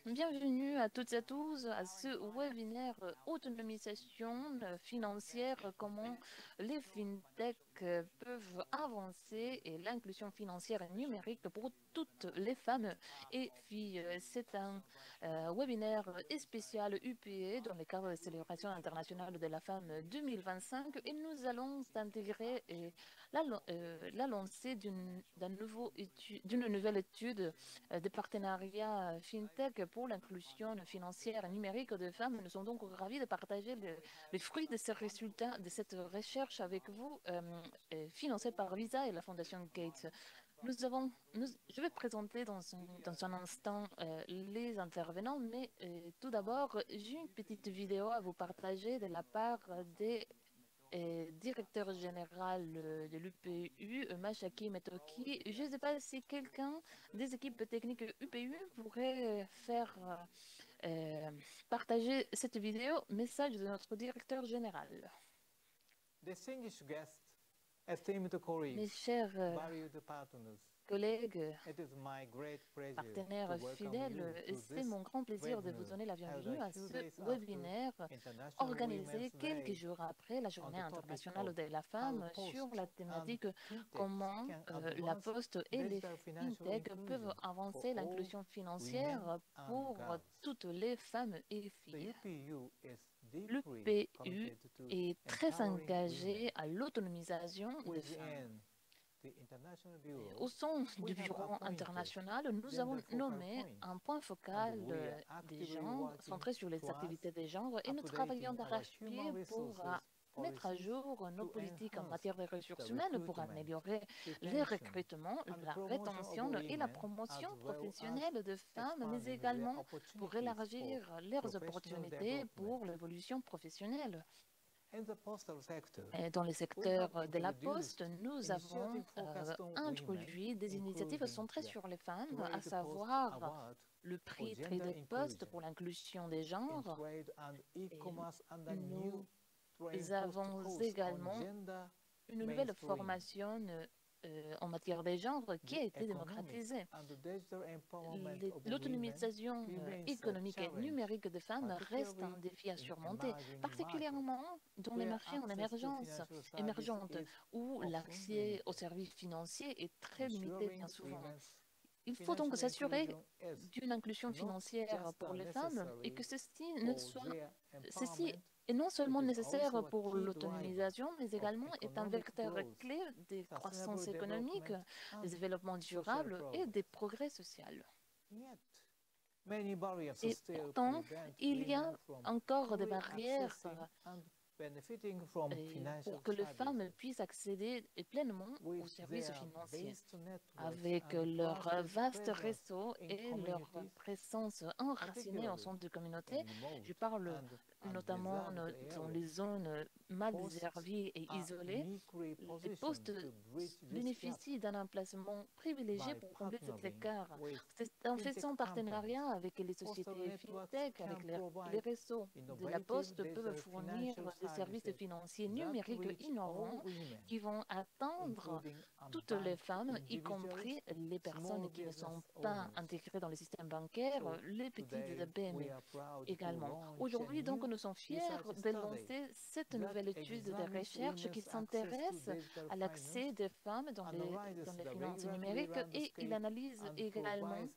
Bienvenue à toutes et à tous à ce webinaire autonomisation financière, comment les fintechs peuvent avancer et l'inclusion financière et numérique pour toutes les femmes et filles. C'est un webinaire spécial UPE dans le cadre de la célébration internationale de la femme 2025 et nous allons intégrer la lancée d'une nouvelle étude des partenariats FinTech pour l'inclusion financière et numérique des femmes. Nous sommes donc ravis de partager les fruits de ces résultats, de cette recherche avec vous, financée par Visa et la Fondation Gates. Je vais présenter dans un instant les intervenants, mais tout d'abord, j'ai une petite vidéo à vous partager de la part des directeur général de l'UPU, Machaki Metoki. Je ne sais pas si quelqu'un des équipes techniques UPU pourrait faire euh, partager cette vidéo, message de notre directeur général. Distinguished guests, esteemed colleagues, Mes chers valued partners, collègues, it is my great pleasure partenaires to welcome you fidèles, to c'est this mon grand plaisir de vous webinar donner la held bienvenue a à few ce days after webinaire International organisé Women's quelques Day jours après la on Journée the topic of internationale de la how femme sur Post la and thématique FinTech comment can la advance Poste et les digital financial fintech peuvent inclusion for avancer all l'inclusion women financière and pour girls. toutes les femmes et The filles. UPU is deeply L'UPU committed to est très empowering women. engagé à l'autonomisation des femmes. Within the International Au Bureau, sein we du have bureau appointed international, nous avons gender focal nommé points, un point and focal we are des actively genres, working centré sur les towards activités des genres, et nous travaillons updating our d'arrache-pied human pour resources mettre à policies jour nos to politiques en enhance matière de the ressources humaines pour recruitment, améliorer les retention, recrutements, and la promotion of rétention et la women, as promotion well as professionnelle de femmes, mais expanding their également pour opportunities for élargir leurs professional opportunités development. pour l'évolution professionnelle. In the postal sector, Et dans le we have secteur de la introduced poste, nous avons initiatives focused on women, introduit des initiatives including centrées the sur les femmes, à Trade Post savoir Award le for prix gender Trade Post inclusion pour l'inclusion des in genres. trade and Et e-commerce and a nous new Trade Post avons course on également gender une nouvelle mainstreaming. formation en matière des genres qui The a été economic démocratisée. and the digital empowerment of women L'autonomisation remains a économique et challenge, numérique des femmes reste un particularly défi à in surmonter, emerging markets, particulièrement dans les where marchés en access to émergence, financial services émergentes, is où often l'accès aux limited. services financiers est très limité Ensuring bien souvent. women's Il faut donc financial s'assurer inclusion is d'une inclusion not financière just pour les femmes et necessary que for their ceci empowerment, est non it seulement is nécessaire also a pour key driver l'autonomisation, mais of également est un economic vecteur growth, clé de sustainable croissance économique, development, de and développement social durable et progress. des progrès sociaux. Yet, many barriers Et still pourtant, prevent il y a women from encore des fully barrières accessing and benefiting from financial pour que les services. femmes puissent accéder pleinement With aux services their financiers. vast networks Avec and leur trusted vaste presence réseau in et leur communities, présence enracinée au particularly sein de in communautés. Je remote parle and notamment undeserved dans areas, les zones mal posts desservies et are isolées. uniquely Les positioned postes to bridge this gap bénéficient d'un emplacement privilégié by pour combler cet partnering écart. with C'est en fintech faisant companies. partenariat avec les Postal sociétés networks fintech, can avec les provide réseaux de la innovative Poste, peuvent digital fournir financial des services services financiers that numériques reach all innovants women, qui vont atteindre including toutes les unbanked femmes, y individuals, compris les small personnes qui ne business sont pas owners. intégrées dans le système bancaire, So les petites today PME we are proud to également. launch a Aujourd'hui, donc, new nous sommes fiers research de study lancer cette that nouvelle étude de examines recherche qui women's access to s'intéresse digital à finance, l'accès des femmes analyzes dans les the finances regulatory numériques et il landscape, analyse and également provides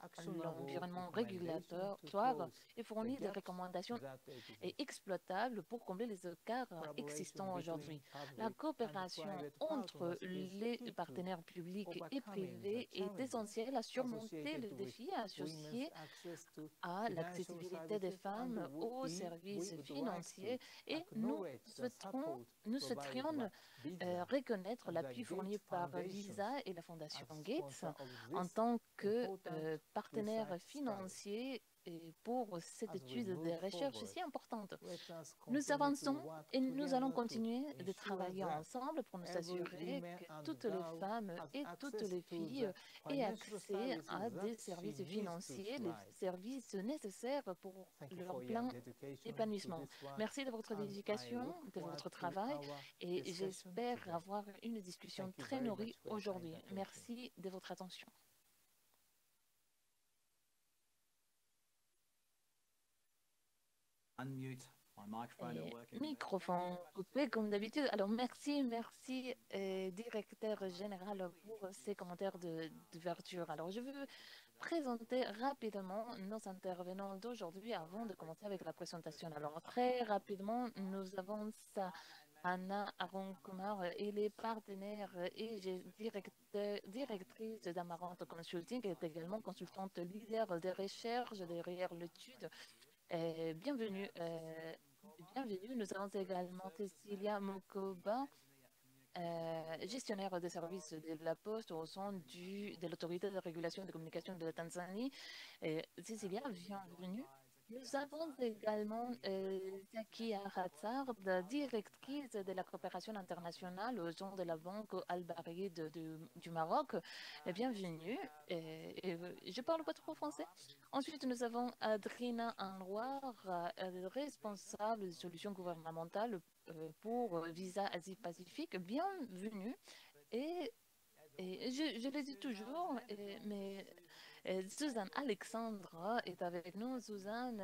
actionable l'environnement recommendations to régulatoire close et the fournit des gaps recommandations that exist. exploitables pour combler les écarts Collaboration existants between aujourd'hui. La public and coopération private entre partners is les key to partenaires publics et overcoming the privés est challenges essentielle à surmonter associated les with défis women's associés access to à financial l'accessibilité des services, and femmes aux we services would like to financiers et acknowledge the support nous provided souhaiterions by Visa, reconnaître the l'appui fourni Gates par Foundations, Visa et la Fondation as Gates sponsor of en this tant que important partenaires research study. financiers et pour cette As we étude de move recherche forward, si importante. let us Nous continue to avançons work et nous allons together to continuer de ensure travailler that ensemble pour nous every assurer woman que and toutes les girl femmes has et toutes access les to filles the aient financial accès à services that des she services needs to financiers, les thrive. services nécessaires pour Thank you leur for your plein dedication to épanouissement. this work, Merci de votre and I dédication, look de forward votre to travail our et discussion j'espère today. avoir une discussion Thank you très very much nourrie for your kind aujourd'hui. attention. Merci de votre attention. Microphone coupé comme d'habitude. Alors merci, directeur général pour ces commentaires d'ouverture. Alors je veux présenter rapidement nos intervenants d'aujourd'hui avant de commencer avec la présentation. Alors très rapidement, nous avons Anna Aron-Kumar et les partenaires et directrice d'Amarante Consulting, qui est également consultante leader de recherche derrière l'étude. Bienvenue. Bienvenue. Nous avons également Cecilia Mokoba, gestionnaire des services de la Poste au sein de l'autorité de régulation des communications de la Tanzanie. Cecilia, bienvenue. Nous avons également Zaki Aratzar, directrice de la coopération internationale au sein de la Banque Al-Bahri du Maroc. Bienvenue. Je parle pas trop français. Ensuite, nous avons Adrina Anwar, responsable des solutions gouvernementales pour Visa Asie-Pacifique. Bienvenue. Et, je le dis toujours, mais Suzanne Alexandra est avec nous. Suzanne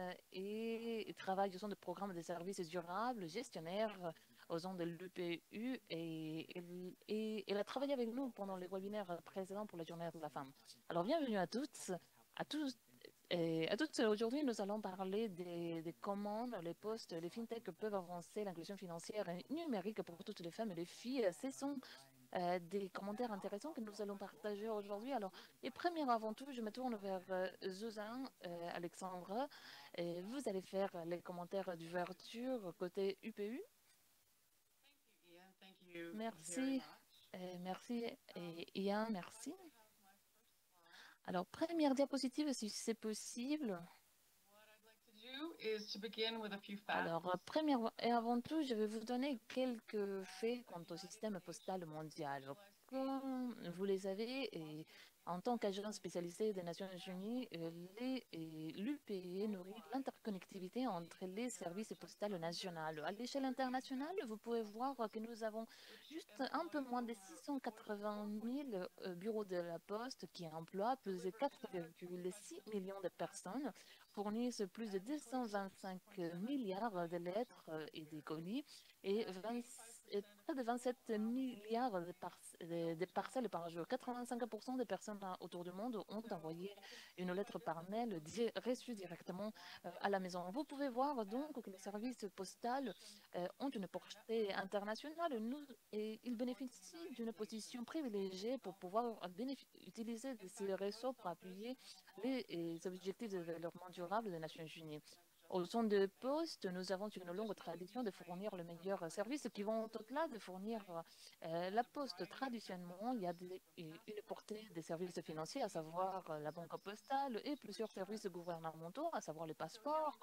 travaille au sein du programme de services durables, gestionnaire au sein de l'UPU et elle a travaillé avec nous pendant les webinaires précédents pour la journée de la femme. Alors, bienvenue à toutes, à tous. Et à toutes, aujourd'hui, nous allons parler des comment les postes, les fintechs peuvent avancer l'inclusion financière et numérique pour toutes les femmes et les filles. Ce sont des commentaires intéressants que nous allons partager aujourd'hui. Alors, et première avant tout, je me tourne vers Suzanne Alexandra. Vous allez faire les commentaires d'ouverture côté UPU. Merci. Merci. Et Ian, merci. Alors, première diapositive, si c'est possible. Alors, première et avant tout, je vais vous donner quelques faits quant au système postal mondial. Comme vous les savez, en tant qu'agence spécialisée des Nations Unies, l'UPE nourrit l'interconnectivité entre les services postaux nationaux. À l'échelle internationale, vous pouvez voir que nous avons juste un peu moins de 680 000 bureaux de la Poste qui emploient plus de 4,6 millions de personnes, fournissent plus de 225 milliards de lettres et de colis et près de 27 milliards de parcelles par jour. 85% des personnes autour du monde ont envoyé une lettre par mail reçue directement à la maison. Vous pouvez voir donc que les services postaux ont une portée internationale et ils bénéficient d'une position privilégiée pour pouvoir utiliser ces réseaux pour appuyer les objectifs de développement durable des Nations Unies. Au sein de Poste, nous avons une longue tradition de fournir le meilleur service qui vont au-delà de fournir la Poste. Traditionnellement, il y a une portée des services financiers, à savoir la banque postale et plusieurs services gouvernementaux, à savoir les passeports,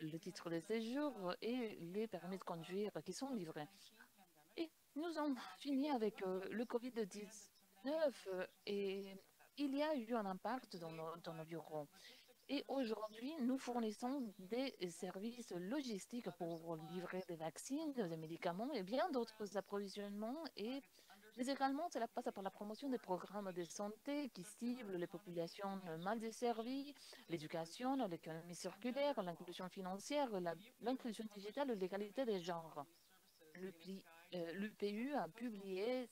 le titre de séjour et les permis de conduire qui sont livrés. Et nous avons fini avec le Covid-19 et il y a eu un impact dans nos bureaux. Et aujourd'hui, nous fournissons des services logistiques pour livrer des vaccins, des médicaments et bien d'autres approvisionnements. Mais également, cela passe par la promotion des programmes de santé qui ciblent les populations mal desservies, l'éducation, l'économie circulaire, l'inclusion financière, l'inclusion digitale et l'égalité des genres. L'UPU a publié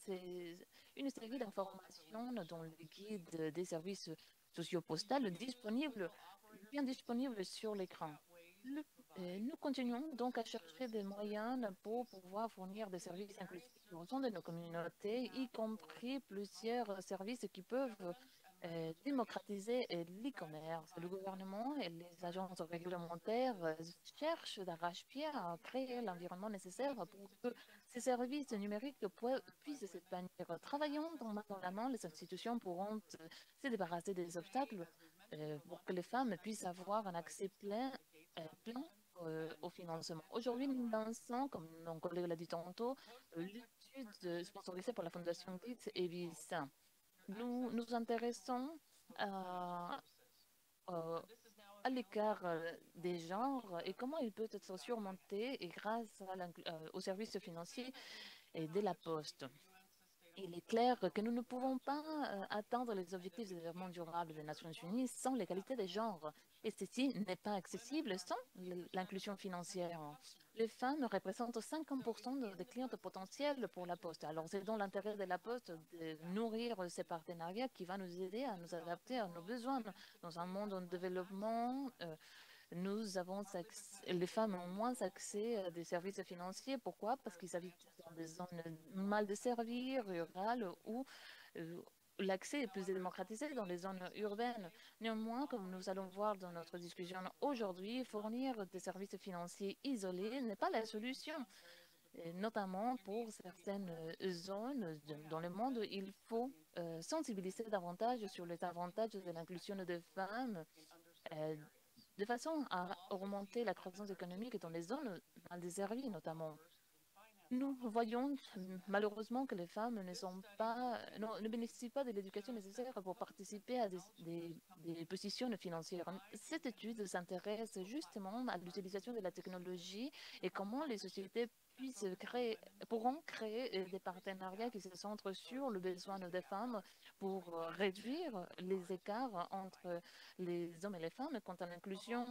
une série d'informations dans le guide des services sociopostales bien disponible sur l'écran. Nous continuons donc à chercher des moyens pour pouvoir fournir des services inclusifs au sein de nos communautés, y compris plusieurs services qui peuvent démocratiser l'e-commerce. Le gouvernement et les agences réglementaires cherchent d'arrache-pied à créer l'environnement nécessaire pour que ces services numériques puissent s'épanouir. Travaillons dans la main, les institutions pourront se débarrasser des obstacles pour que les femmes puissent avoir un accès plein au financement. Aujourd'hui, nous lançons, comme mon collègue l'a dit tantôt, l'étude sponsorisée par la Fondation Gates et Visa. Nous nous intéressons à l'écart des genres et comment il peut être surmonté et grâce aux services financiers et de la Poste. Il est clair que nous ne pouvons pas atteindre les objectifs de développement durable des Nations Unies sans l'égalité des genres. Et ceci n'est pas accessible sans l'inclusion financière. Les femmes représentent 50% des clients potentiels pour la Poste. Alors, c'est dans l'intérêt de la Poste de nourrir ces partenariats qui va nous aider à nous adapter à nos besoins. Dans un monde en développement, les femmes ont moins accès à des services financiers. Pourquoi? Parce qu'ils habitent dans des zones mal desservies, rurales, où euh, l'accès est plus démocratisé dans les zones urbaines. Néanmoins, comme nous allons voir dans notre discussion aujourd'hui, fournir des services financiers isolés n'est pas la solution. Et notamment pour certaines zones dans le monde, il faut sensibiliser davantage sur les avantages de l'inclusion des femmes euh, de façon à augmenter la croissance économique dans les zones mal desservies notamment. Nous voyons malheureusement que les femmes ne bénéficient pas de l'éducation nécessaire pour participer à des positions financières. Cette étude s'intéresse justement à l'utilisation de la technologie et comment les sociétés pourront créer des partenariats qui se centrent sur le besoin des femmes pour réduire les écarts entre les hommes et les femmes quant à l'inclusion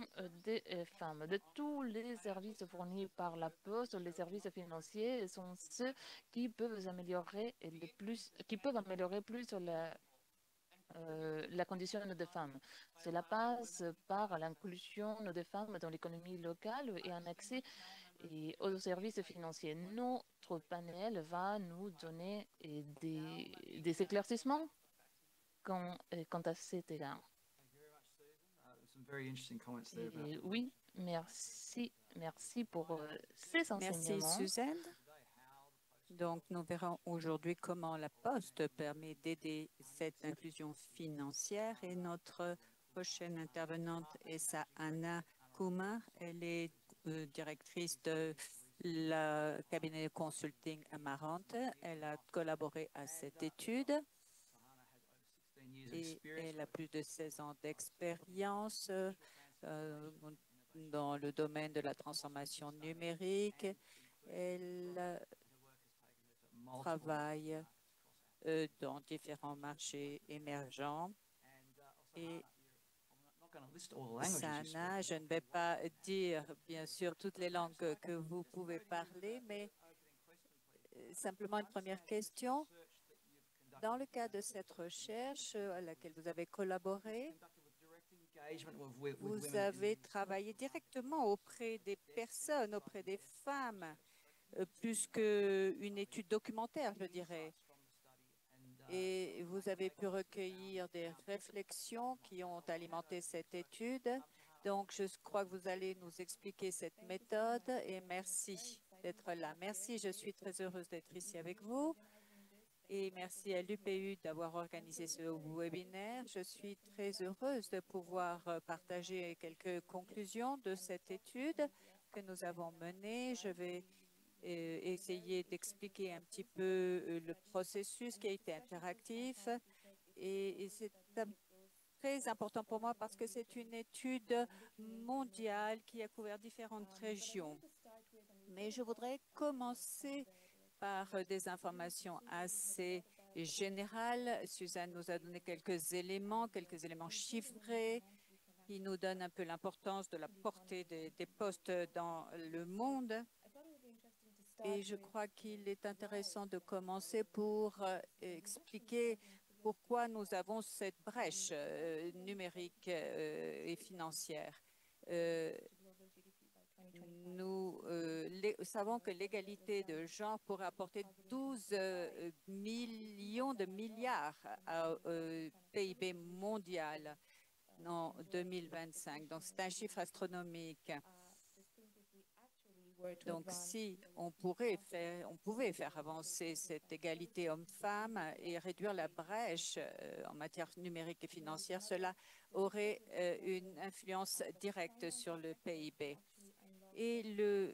des femmes. De tous les services fournis par la Poste, les services financiers sont ceux qui peuvent améliorer plus la condition des femmes. Cela passe par l'inclusion des femmes dans l'économie locale et un accès aux services financiers. Notre panel va nous donner des éclaircissements quant à cet égard. Oui, merci pour ces Merci, enseignements. Suzanne. Donc, nous verrons aujourd'hui comment la Poste permet d'aider cette inclusion financière. Et notre prochaine intervenante est Anna Kumar. Elle est directrice de la cabinet de consulting Amarante. Elle a collaboré à cette étude et elle a plus de 16 ans d'expérience dans le domaine de la transformation numérique. Elle travaille dans différents marchés émergents. Et Sana, je ne vais pas dire, bien sûr, toutes les langues que vous pouvez parler, mais simplement une première question. Dans le cadre de cette recherche à laquelle vous avez collaboré, vous avez travaillé directement auprès des personnes, auprès des femmes, plus qu'une étude documentaire, je dirais. Et vous avez pu recueillir des réflexions qui ont alimenté cette étude. Donc, je crois que vous allez nous expliquer cette méthode et merci d'être là. Merci, je suis très heureuse d'être ici avec vous. Et merci à l'UPU d'avoir organisé ce webinaire. Je suis très heureuse de pouvoir partager quelques conclusions de cette étude que nous avons menée. Je vais essayer d'expliquer un petit peu le processus qui a été interactif. Et c'est très important pour moi parce que c'est une étude mondiale qui a couvert différentes régions. Mais je voudrais commencer par des informations assez générales. Suzanne nous a donné quelques éléments chiffrés qui nous donnent un peu l'importance de la portée des postes dans le monde. Et je crois qu'il est intéressant de commencer pour expliquer pourquoi nous avons cette brèche numérique et financière. Nous savons que l'égalité de genre pourrait apporter 12 millions de milliards au PIB mondial en 2025. Donc, c'est un chiffre astronomique. Donc, si on pouvait faire avancer cette égalité homme-femme et réduire la brèche en matière numérique et financière, cela aurait une influence directe sur le PIB. Et le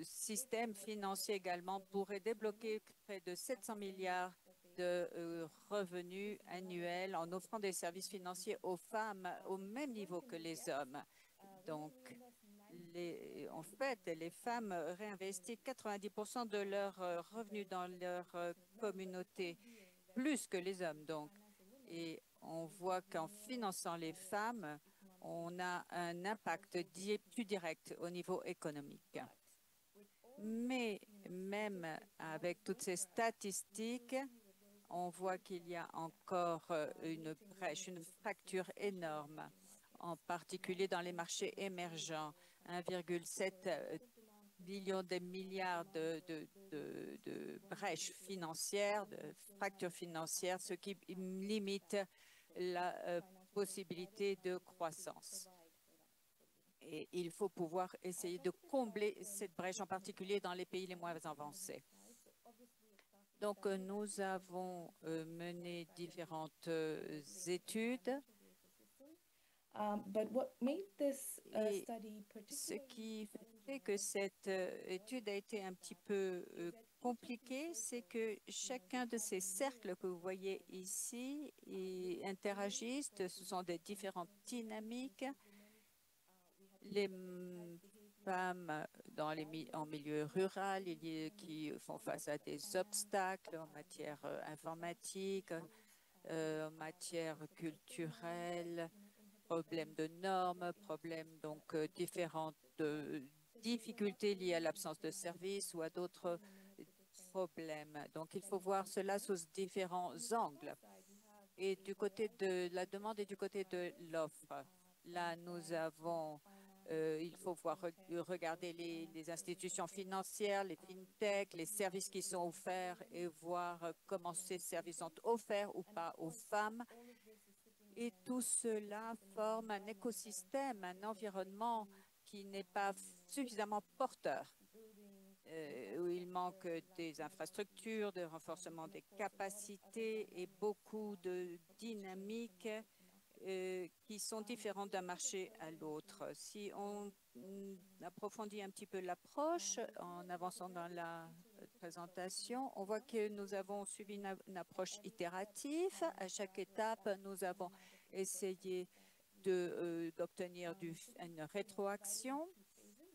système financier également pourrait débloquer près de 700 milliards de revenus annuels en offrant des services financiers aux femmes au même niveau que les hommes. Donc, en fait, les femmes réinvestissent 90% de leurs revenus dans leur communauté, plus que les hommes, donc. Et on voit qu'en finançant les femmes, on a un impact plus direct au niveau économique. Mais même avec toutes ces statistiques, on voit qu'il y a encore une brèche, une fracture énorme, en particulier dans les marchés émergents. 1,7 billion de milliards de brèches financières, de fractures financières, ce qui limite la possibilité de croissance. Et il faut pouvoir essayer de combler cette brèche, en particulier dans les pays les moins avancés. Donc, nous avons mené différentes études. Et ce qui fait que cette étude a été un petit peu compliquée, c'est que chacun de ces cercles que vous voyez ici interagissent. Ce sont des différentes dynamiques. Les femmes en milieu rural qui font face à des obstacles en matière informatique, en matière culturelle, problèmes de normes, problèmes donc différentes difficultés liées à l'absence de services ou à d'autres problèmes. Donc, il faut voir cela sous différents angles. Et du côté de la demande et du côté de l'offre, là, nous avons il faut regarder les institutions financières, les fintechs, les services qui sont offerts et voir comment ces services sont offerts ou pas aux femmes. Et tout cela forme un écosystème, un environnement qui n'est pas suffisamment porteur, où il manque des infrastructures, de renforcement des capacités et beaucoup de dynamiques qui sont différentes d'un marché à l'autre. Si on approfondit un petit peu l'approche en avançant dans la présentation, on voit que nous avons suivi une approche itérative. À chaque étape, nous avons essayé d'obtenir une rétroaction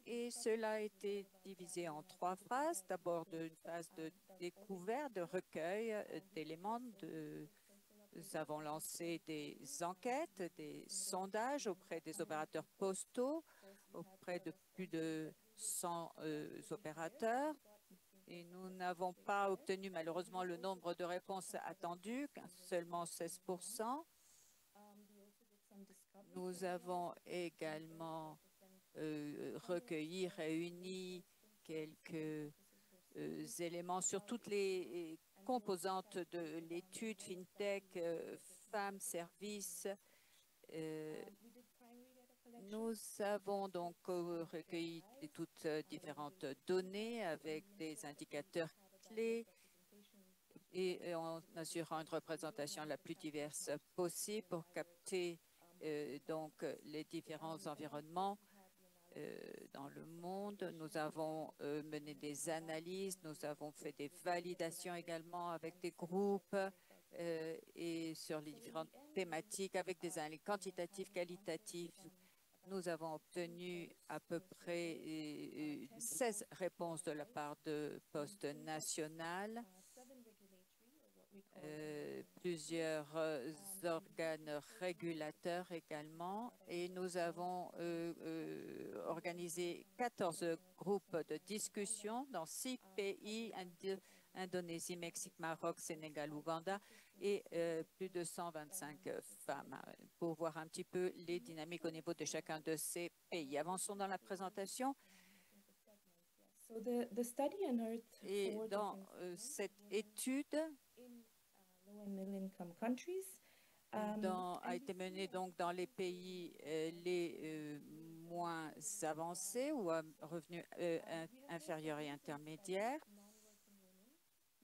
et cela a été divisé en 3 phases. D'abord, une phase de découverte, de recueil d'éléments Nous avons lancé des enquêtes, des sondages auprès des opérateurs postaux, auprès de plus de 100 opérateurs. Et nous n'avons pas obtenu malheureusement le nombre de réponses attendues, seulement 16%. Nous avons également recueilli, réuni quelques éléments sur toutes les composantes de l'étude, FinTech, femmes, services. Nous avons donc recueilli toutes différentes données avec des indicateurs clés et en assurant une représentation la plus diverse possible pour capter donc les différents environnements dans le monde. Nous avons mené des analyses, nous avons fait des validations également avec des groupes et sur les différentes thématiques avec des analyses quantitatives, qualitatives. Nous avons obtenu à peu près 16 réponses de la part de postes nationaux, plusieurs organes régulateurs également, et nous avons organisé 14 groupes de discussion dans 6 pays, Indonésie, Mexique, Maroc, Sénégal, Ouganda, et plus de 125 femmes, pour voir un petit peu les dynamiques au niveau de chacun de ces pays. Avançons dans la présentation. Et dans cette étude, a été menée donc dans les pays les moins avancés ou à revenus inférieurs et intermédiaires.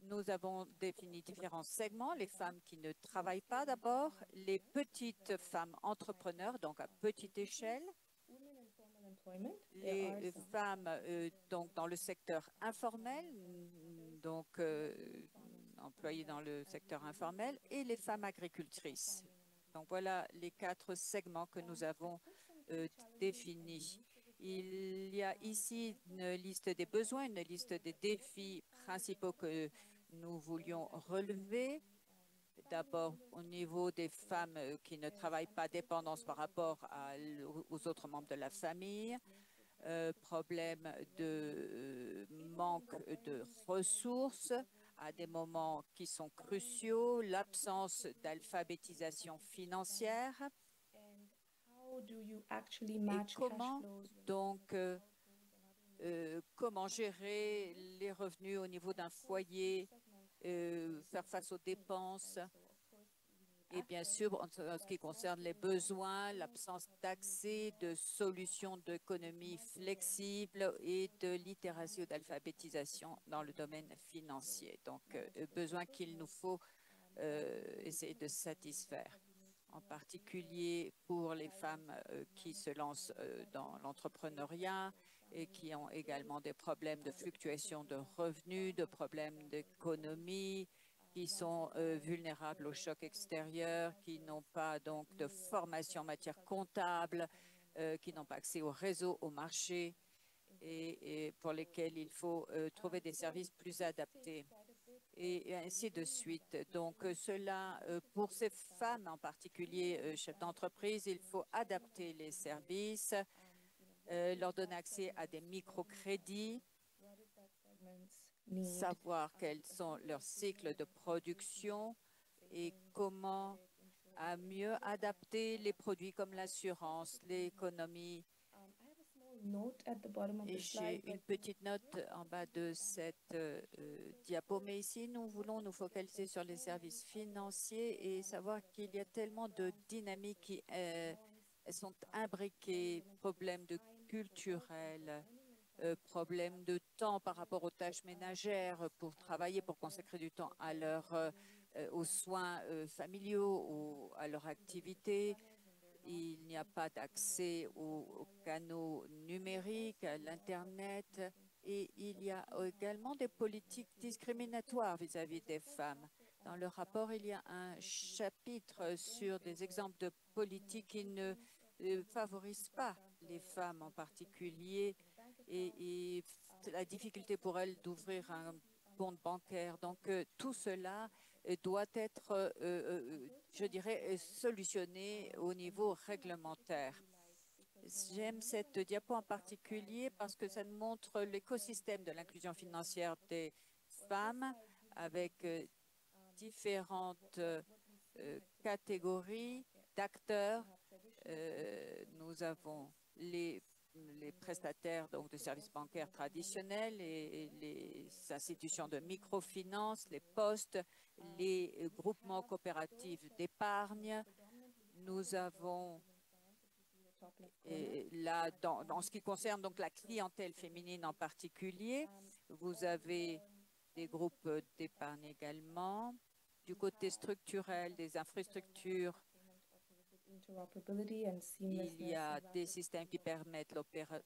Nous avons défini différents segments, les femmes qui ne travaillent pas d'abord, les petites femmes entrepreneurs, donc à petite échelle, les femmes donc dans le secteur informel, donc employées dans le secteur informel, et les femmes agricultrices. Donc voilà les 4 segments que nous avons définis. Il y a ici une liste des besoins, une liste des défis principaux que nous voulions relever. D'abord, au niveau des femmes qui ne travaillent pas, dépendance par rapport aux autres membres de la famille, problème de manque de ressources à des moments qui sont cruciaux, l'absence d'alphabétisation financière. Et comment donc comment gérer les revenus au niveau d'un foyer, faire face aux dépenses et bien sûr, en ce qui concerne les besoins, l'absence d'accès, de solutions d'économie flexibles et de littératie ou d'alphabétisation dans le domaine financier. Donc, besoin qu'il nous faut essayer de satisfaire, en particulier pour les femmes qui se lancent dans l'entrepreneuriat et qui ont également des problèmes de fluctuation de revenus, de problèmes d'économie, qui sont vulnérables au choc extérieur, qui n'ont pas donc de formation en matière comptable, qui n'ont pas accès au réseau, au marché et pour lesquels il faut trouver des services plus adaptés et ainsi de suite. Donc cela, pour ces femmes en particulier, chefs d'entreprise, il faut adapter les services, leur donner accès à des microcrédits, savoir quels sont leurs cycles de production et comment à mieux adapter les produits comme l'assurance, l'économie. Et j'ai une petite note en bas de cette diapo, mais ici, nous voulons nous focaliser sur les services financiers et savoir qu'il y a tellement de dynamiques qui sont imbriquées, problèmes de culturels, problèmes de temps par rapport aux tâches ménagères pour travailler, pour consacrer du temps à aux soins familiaux, à leur activité. Il n'y a pas d'accès aux canaux numériques, à l'Internet, et il y a également des politiques discriminatoires vis-à-vis des femmes. Dans le rapport, il y a un chapitre sur des exemples de politiques qui ne favorisent pas les femmes en particulier et la difficulté pour elles d'ouvrir un compte bancaire. Donc, tout cela doit être, je dirais, solutionné au niveau réglementaire. J'aime cette diapo en particulier parce que ça nous montre l'écosystème de l'inclusion financière des femmes avec différentes catégories d'acteurs. Nous avons les prestataires donc, de services bancaires traditionnels et les institutions de microfinance, les postes, les groupements coopératifs d'épargne. Nous avons là, dans ce qui concerne donc la clientèle féminine en particulier, vous avez des groupes d'épargne également. Du côté structurel, des infrastructures, il y a des systèmes qui permettent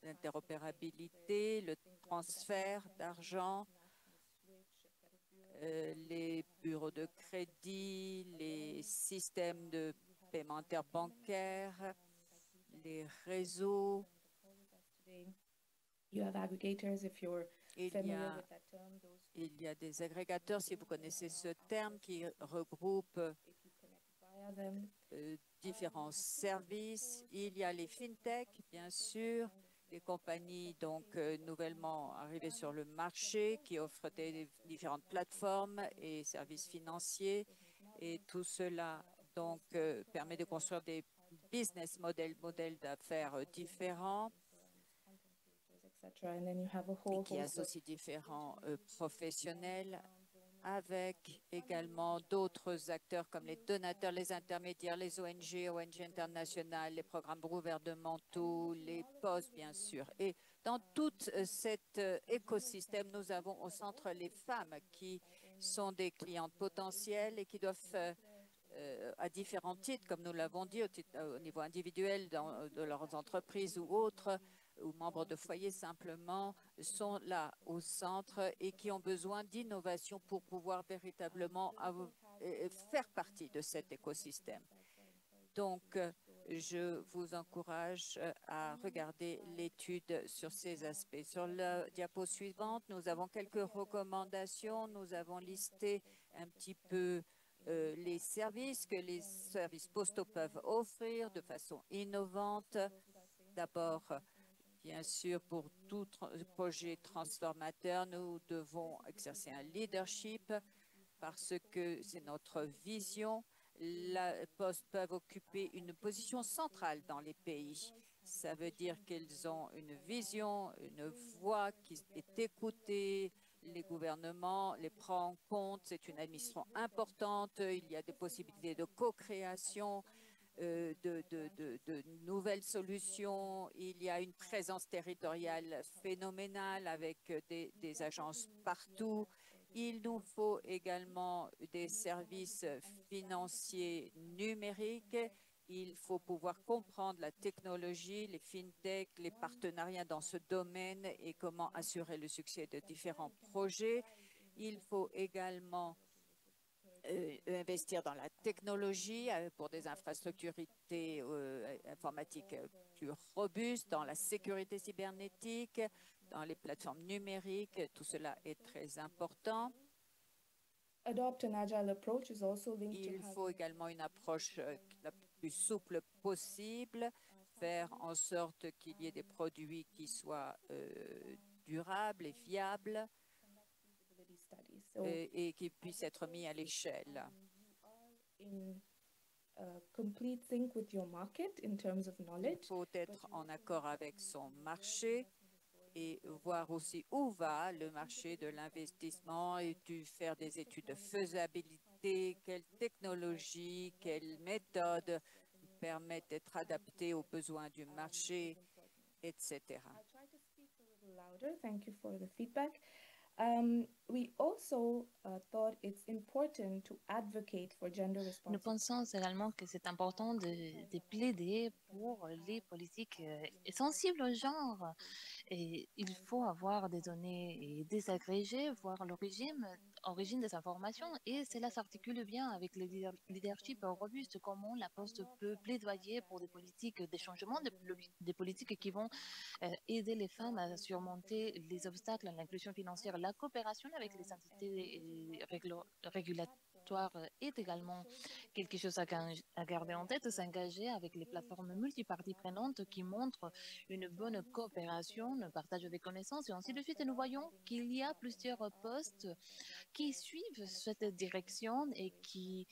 l'interopérabilité, le transfert d'argent, les bureaux de crédit, les systèmes de paiement interbancaire, les réseaux. Il y a des agrégateurs, si vous connaissez ce terme, qui regroupent différents services. Il y a les fintech, bien sûr, des compagnies donc nouvellement arrivées sur le marché qui offrent des différentes plateformes et services financiers. Et tout cela donc permet de construire des business modèles d'affaires différents et qui associent différents professionnels avec également d'autres acteurs comme les donateurs, les intermédiaires, les ONG internationales, les programmes gouvernementaux, les postes, bien sûr. Et dans tout cet écosystème, nous avons au centre les femmes qui sont des clientes potentielles et qui doivent, à différents titres, comme nous l'avons dit, au niveau individuel de leurs entreprises ou autres, ou membres de foyer simplement, sont là au centre et qui ont besoin d'innovation pour pouvoir véritablement faire partie de cet écosystème. Donc, je vous encourage à regarder l'étude sur ces aspects. Sur la diapo suivante, nous avons quelques recommandations. Nous avons listé un petit peu les services que les services postaux peuvent offrir de façon innovante. D'abord, bien sûr, pour tout projet transformateur, nous devons exercer un leadership parce que c'est notre vision. Les postes peuvent occuper une position centrale dans les pays. Ça veut dire qu'ils ont une vision, une voix qui est écoutée. Les gouvernements les prennent en compte. C'est une administration importante. Il y a des possibilités de co-création, de nouvelles solutions. Il y a une présence territoriale phénoménale avec des agences partout. Il nous faut également des services financiers numériques. Il faut pouvoir comprendre la technologie, les fintechs, les partenariats dans ce domaine et comment assurer le succès de différents projets. Il faut également investir dans la technologie pour des infrastructures informatiques plus robustes, dans la sécurité cybernétique, dans les plateformes numériques. Tout cela est très important. Adopt an agile approach is also linked to Il faut également une approche la plus souple possible, faire en sorte qu'il y ait des produits qui soient durables et fiables studies. So et qui puissent être mis à l'échelle. in complete sync with your market in terms of Il knowledge. faut être en accord avec son marché et voir aussi où va le marché de l'investissement et faire des études de faisabilité, quelles technologies, quelles méthodes permettent d'être adaptées aux besoins du marché, etc. I'll try to speak a little louder. Thank you for the feedback. We also thought it's important to advocate for gender Nous responsive. pensons également que c'est important de plaider pour les politiques sensibles au genre. Et il faut avoir des données désagrégées, voir origine des informations, et cela s'articule bien avec le leadership robuste, comment la Poste peut plaidoyer pour des politiques, des changements, des politiques qui vont aider les femmes à surmonter les obstacles à l'inclusion financière. La coopération avec les entités régulatoires est également quelque chose à garder en tête, s'engager avec les plateformes multiparties prenantes qui montrent une bonne coopération, un partage des connaissances et ainsi de suite. Et nous voyons qu'il y a plusieurs postes qui suivent cette direction et qui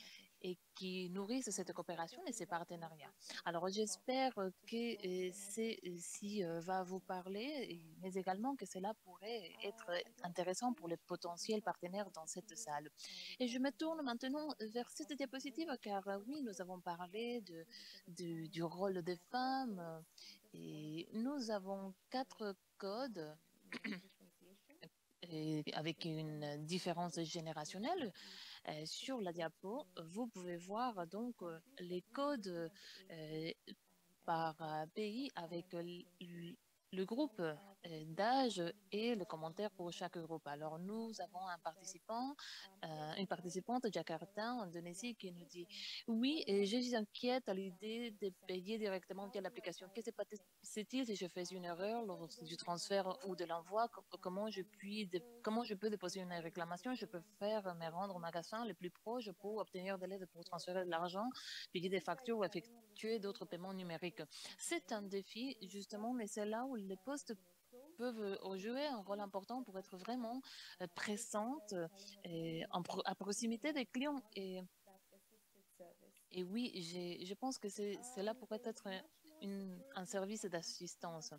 nourrissent cette coopération et ces partenariats. Alors j'espère que ceci va vous parler, mais également que cela pourrait être intéressant pour les potentiels partenaires dans cette salle. Et je me tourne maintenant vers cette diapositive car oui, nous avons parlé du rôle des femmes et nous avons 4 codes et avec une différence générationnelle. Sur la diapo, vous pouvez voir donc les codes par pays avec le groupe d'âge et le commentaire pour chaque groupe. Alors, nous avons une participante de Jakarta, en Indonésie, qui nous dit oui, je suis inquiète à l'idée de payer directement via l'application. Que se passe-t-il si je fais une erreur lors du transfert ou de l'envoi? Comment je peux déposer une réclamation? Je peux me rendre au magasin le plus proche pour obtenir de l'aide pour transférer de l'argent, payer des factures ou effectuer d'autres paiements numériques. C'est un défi, justement, mais c'est là où les postes peuvent jouer un rôle important pour être vraiment présentes à proximité des clients. Et oui, je pense que cela pourrait être un service d'assistance.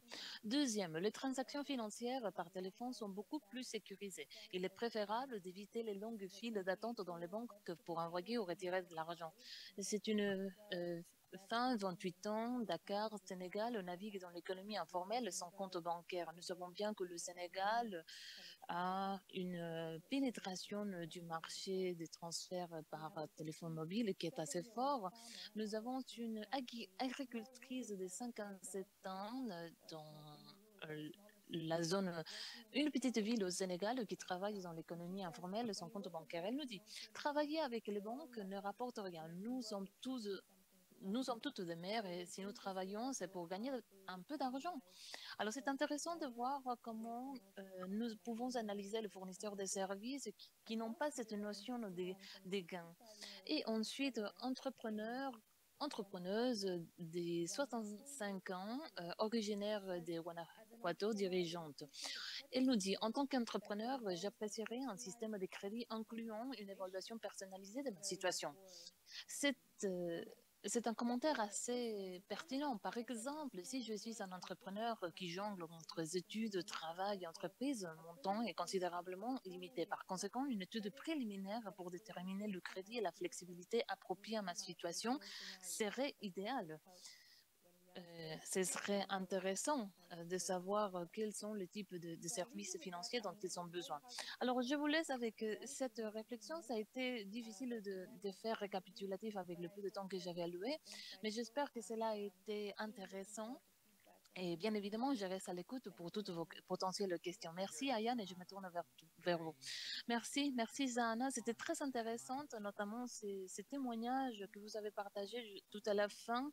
Deuxième, les transactions financières par téléphone sont beaucoup plus sécurisées. Il est préférable d'éviter les longues files d'attente dans les banques que pour envoyer ou retirer de l'argent. C'est une femme, 28 ans, Dakar, Sénégal, navigue dans l'économie informelle sans compte bancaire. Nous savons bien que le Sénégal a une pénétration du marché des transferts par téléphone mobile qui est assez fort. Nous avons une agricultrice de 57 ans dans la zone, une petite ville au Sénégal qui travaille dans l'économie informelle sans compte bancaire. Elle nous dit, travailler avec les banques ne rapporte rien. Nous sommes tous nous sommes toutes des mères et si nous travaillons, c'est pour gagner un peu d'argent. Alors, c'est intéressant de voir comment nous pouvons analyser les fournisseurs de services qui n'ont pas cette notion des gains. Et ensuite, entrepreneuse des 65 ans, originaire de Guanajuato, dirigeante. Elle nous dit, en tant qu'entrepreneur, j'apprécierais un système de crédit incluant une évaluation personnalisée de ma situation. C'est euh, c'est un commentaire assez pertinent. Par exemple, si je suis un entrepreneur qui jongle entre études, travail et entreprise, mon temps est considérablement limité. Par conséquent, une étude préliminaire pour déterminer le crédit et la flexibilité appropriée à ma situation serait idéale. Ce serait intéressant de savoir quels sont les types de services financiers dont ils ont besoin. Alors, je vous laisse avec cette réflexion. Ça a été difficile de faire récapitulatif avec le peu de temps que j'avais alloué, mais j'espère que cela a été intéressant. Et bien évidemment, je reste à l'écoute pour toutes vos potentielles questions. Merci, Ayane, et je me tourne vers vous. Merci, merci, Zahana. C'était très intéressant, notamment ces témoignages que vous avez partagés tout à la fin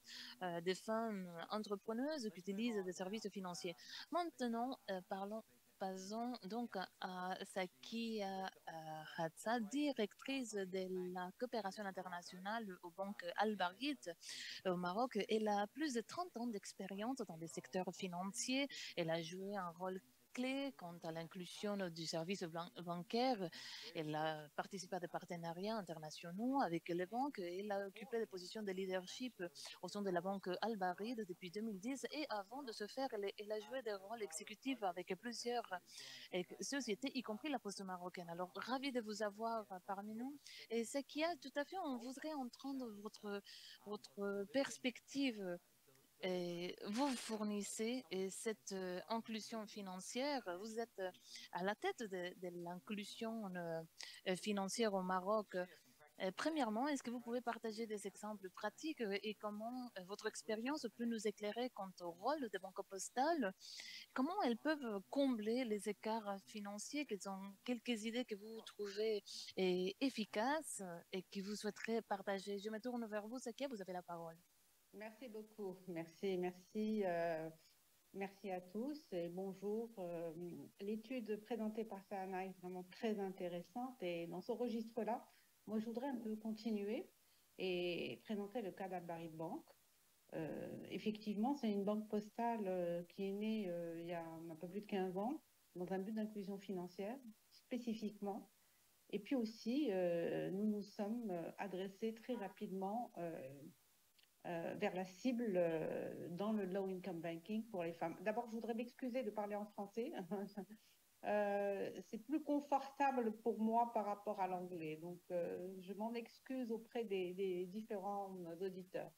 des femmes entrepreneuses qui utilisent des services financiers. Maintenant, passons donc à Sakia Hatsa, directrice de la coopération internationale aux banques Al-Barghit au Maroc. Elle a plus de 30 ans d'expérience dans les secteurs financiers. Elle a joué un rôle clé quant à l'inclusion du service bancaire. Elle a participé à des partenariats internationaux avec les banques. Elle a occupé des positions de leadership au sein de la banque Al-Barid depuis 2010 et avant de ce faire, elle a joué des rôles exécutifs avec plusieurs sociétés, y compris la Poste marocaine. Alors, ravi de vous avoir parmi nous. Et ce qui a tout à fait, on voudrait entendre votre perspective. Et vous fournissez cette inclusion financière. Vous êtes à la tête de l'inclusion financière au Maroc. Premièrement, est-ce que vous pouvez partager des exemples pratiques et comment votre expérience peut nous éclairer quant au rôle des banques postales? Comment elles peuvent combler les écarts financiers? Quelles sont quelques idées que vous trouvez efficaces et que vous souhaiterez partager? Je me tourne vers vous, Sakia, vous avez la parole. Merci beaucoup. Merci à tous et bonjour. L'étude présentée par Sana est vraiment très intéressante et dans ce registre-là, moi, je voudrais un peu continuer et présenter le cas d'Al-Barid Bank. Effectivement, c'est une banque postale qui est née il y a un peu plus de 15 ans dans un but d'inclusion financière spécifiquement. Et puis aussi, nous nous sommes adressés très rapidement vers la cible dans le low income banking pour les femmes. D'abord, je voudrais m'excuser de parler en français. C'est plus confortable pour moi par rapport à l'anglais. Donc, je m'en excuse auprès des différents auditeurs.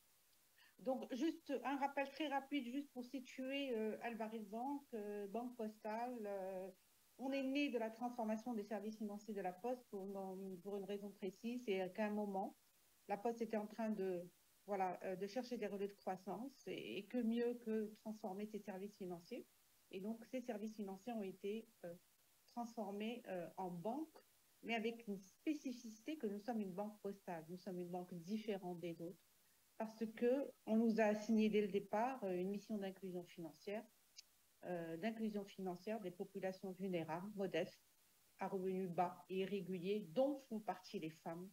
Donc, juste un rappel très rapide, juste pour situer Al-Barid Bank, banque postale. On est né de la transformation des services financiers de la Poste pour une raison précise, c'est qu'à un moment, la Poste était en train de chercher des relais de croissance et que mieux que transformer ses services financiers. Et donc, ces services financiers ont été transformés en banque, mais avec une spécificité que nous sommes une banque postale. Nous sommes une banque différente des autres parce qu'on nous a assigné dès le départ une mission d'inclusion financière des populations vulnérables, modestes, à revenus bas et irréguliers, dont font partie les femmes.